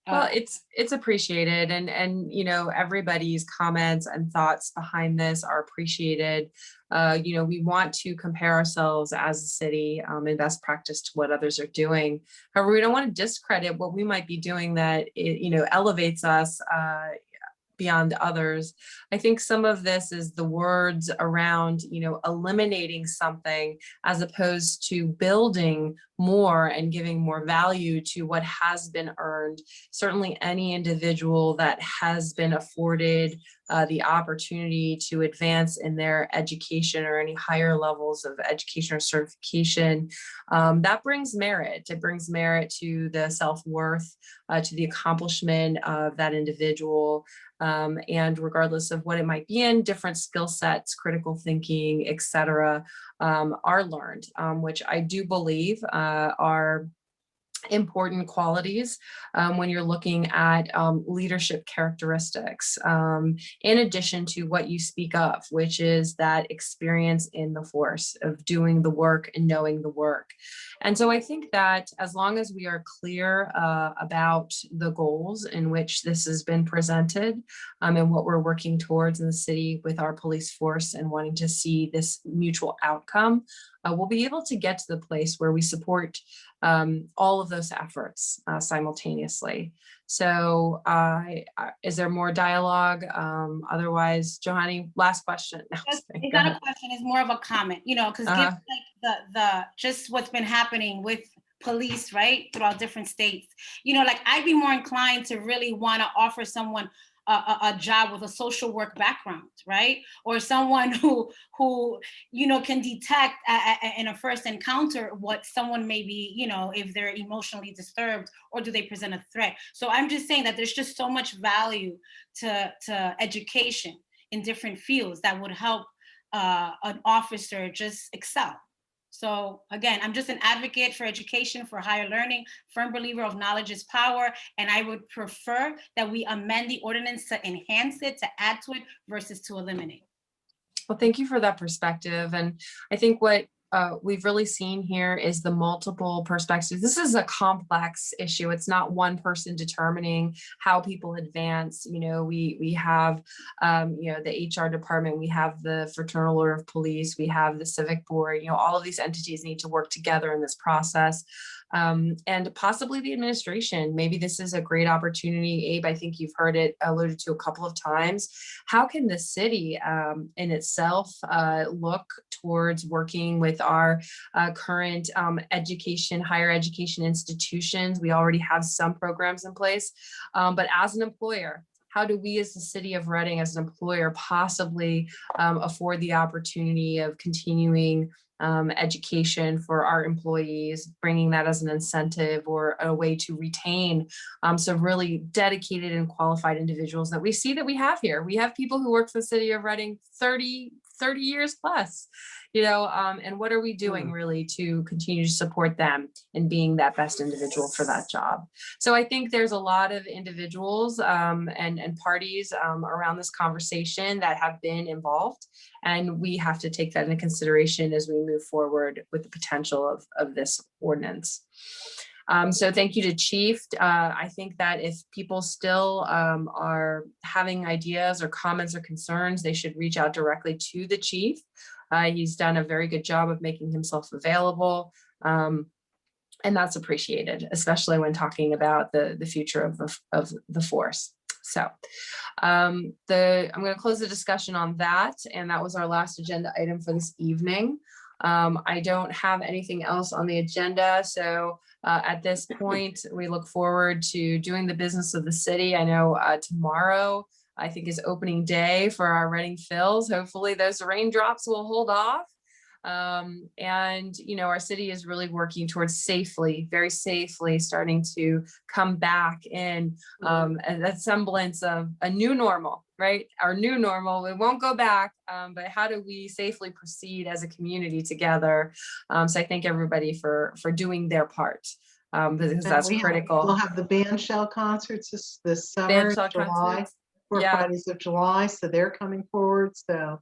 Well, it's appreciated, and you know, everybody's comments and thoughts behind this are appreciated. You know, we want to compare ourselves as a city in best practice to what others are doing. However, we don't want to discredit what we might be doing that you know, elevates us beyond others. I think some of this is the words around, you know, eliminating something as opposed to building more and giving more value to what has been earned. Certainly any individual that has been afforded the opportunity to advance in their education or any higher levels of education or certification, that brings merit. It brings merit to the self-worth, to the accomplishment of that individual. And regardless of what it might be in, different skill sets, critical thinking, et cetera, are learned, which I do believe are important qualities when you're looking at leadership characteristics, in addition to what you speak of, which is that experience in the force of doing the work and knowing the work. And so I think that as long as we are clear about the goals in which this has been presented and what we're working towards in the city with our police force and wanting to see this mutual outcome, we'll be able to get to the place where we support all of those efforts simultaneously. So is there more dialogue? Otherwise, Johanny, last question. No, It's not a question, it's more of a comment, you know, because given like the just what's been happening with police, right, throughout different states, you know, like I'd be more inclined to really want to offer someone a job with a social work background, right? Or someone who you know, can detect in a first encounter what someone may be, you know, if they're emotionally disturbed or do they present a threat. So I'm just saying that there's just so much value to education in different fields that would help an officer just excel. So again, I'm just an advocate for education, for higher learning, firm believer of knowledge is power, and I would prefer that we amend the ordinance to enhance it, to add to it, versus to eliminate. Well, thank you for that perspective. And I think what we've really seen here is the multiple perspectives. This is a complex issue. It's not one person determining how people advance. You know, we have, you know, the HR department, we have the Fraternal Order of Police, we have the Civic Board, you know, all of these entities need to work together in this process. And possibly the administration. Maybe this is a great opportunity. Abe, I think you've heard it alluded to a couple of times. How can the city in itself look towards working with our current education, higher education institutions? We already have some programs in place, but as an employer, how do we as the city of Reading, as an employer, possibly afford the opportunity of continuing education for our employees, bringing that as an incentive or a way to retain some really dedicated and qualified individuals that we see that we have here. We have people who work for the city of Reading 30 years plus, you know, and what are we doing really to continue to support them in being that best individual for that job? So I think there's a lot of individuals and parties around this conversation that have been involved, and we have to take that into consideration as we move forward with the potential of this ordinance. So thank you to Chief. I think that if people still are having ideas or comments or concerns, they should reach out directly to the Chief. He's done a very good job of making himself available. And that's appreciated, especially when talking about the future of the force. So I'm going to close the discussion on that. And that was our last agenda item for this evening. I don't have anything else on the agenda. So at this point, we look forward to doing the business of the city. I know tomorrow I think is opening day for our Reading Phils. Hopefully those raindrops will hold off. And, our city is really working towards very safely starting to come back in a semblance of a new normal, right? Our new normal, we won't go back, but how do we safely proceed as a community together? So I thank everybody for doing their part, because And that's we'll critical. have the band shell concerts this summer, Band in shell July, concerts. 4 Yeah. Fridays of July, so they're coming forward, so.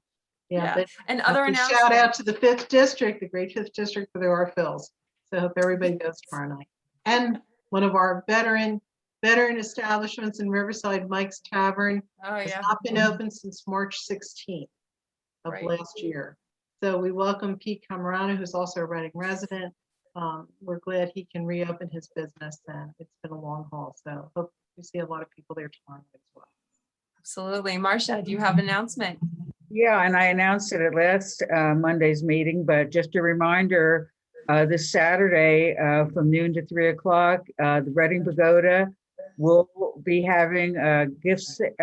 Yeah. But And other a announcements. shout out to the 5th District, the great 5th District for their Phils. So I hope everybody goes tomorrow night. And one of our veteran establishments in Riverside, Mike's Tavern, Oh, has yeah. not been open since March 16th of Right. last year. So we welcome Pete Camarano, who's also a Reading resident. We're glad he can reopen his business, and it's been a long haul. So hope we see a lot of people there tomorrow night as well. Absolutely. Marcia, do you have an announcement? Yeah, and I announced it at last Monday's meeting, but just a reminder, this Saturday from noon to 3 o'clock, the Reading Pagoda will be having a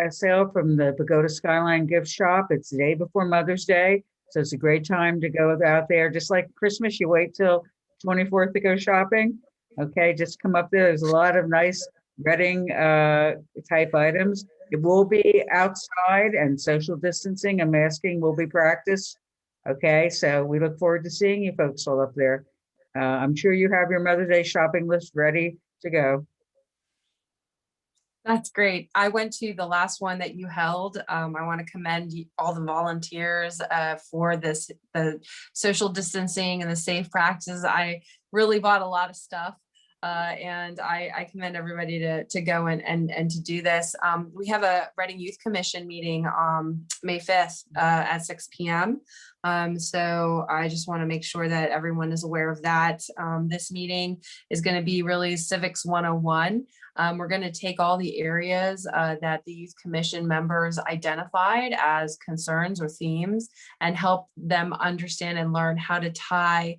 sale from the Pagoda Skyline Gift Shop. It's the day before Mother's Day, so it's a great time to go out there. Just like Christmas, you wait till 24th to go shopping. Okay, just come up there. There's a lot of nice Reading type items. It will be outside, and social distancing and masking will be practiced. Okay, so we look forward to seeing you folks all up there. I'm sure you have your Mother's Day shopping list ready to go. That's great. I went to the last one that you held. I want to commend all the volunteers for the social distancing and the safe practices. I really bought a lot of stuff. And I commend everybody to go and to do this. We have a Reading Youth Commission meeting May 5th at 6 p.m. So I just want to make sure that everyone is aware of that. This meeting is going to be really Civics 101. We're going to take all the areas that the Youth Commission members identified as concerns or themes and help them understand and learn how to tie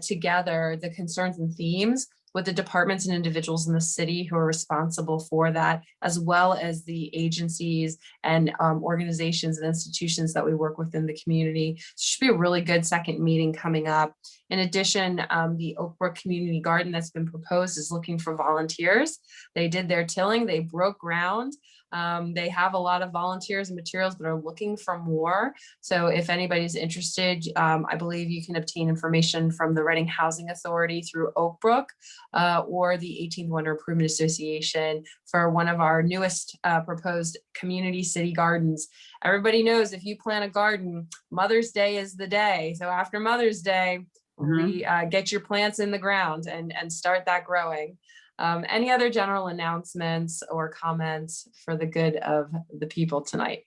together the concerns and themes with the departments and individuals in the city who are responsible for that, as well as the agencies and organizations and institutions that we work with in the community. It should be a really good second meeting coming up. In addition, the Oak Brook Community Garden that's been proposed is looking for volunteers. They did their tilling, they broke ground. They have a lot of volunteers and materials, but are looking for more. So if anybody's interested, I believe you can obtain information from the Reading Housing Authority through Oak Brook or the 18th Wonder Improvement Association for one of our newest proposed community city gardens. Everybody knows if you plant a garden, Mother's Day is the day. So after Mother's Day, we get your plants in the ground and start that growing. Any other general announcements or comments for the good of the people tonight?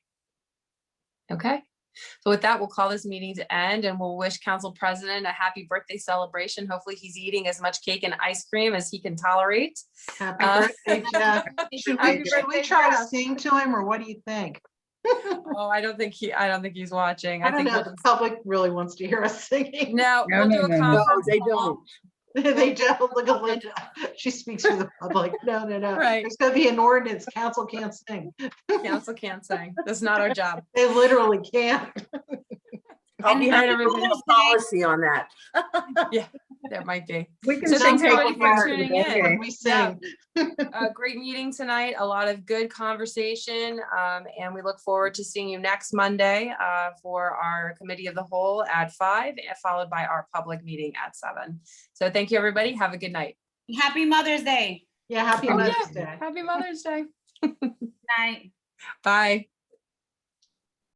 Okay, so with that, we'll call this meeting to end and we'll wish Council President a happy birthday celebration. Hopefully he's eating as much cake and ice cream as he can tolerate. Happy birthday, Jeff. Should we try to sing to him, or what do you think? Oh, I don't think he's watching. I don't think know if the public really wants to hear us singing. No, we'll do a conference they call. don't. They don't. Look at Linda. She speaks for the public. No. Right. There's gonna be an ordinance. Council can't sing. Council can't sing. That's not our job. They literally can't. I'll be All right, having everybody. a policy on that. Yeah, there might be. We can So sing thanks everybody Take for Care. tuning Okay. in. We sing. A great meeting tonight, a lot of good conversation, and we look forward to seeing you next Monday for our committee of the whole at 5, followed by our public meeting at 7. So thank you, everybody. Have a good night. Happy Mother's Day. Yeah, happy Oh, Mother's yeah. Day. Happy Mother's Day. Night. Bye.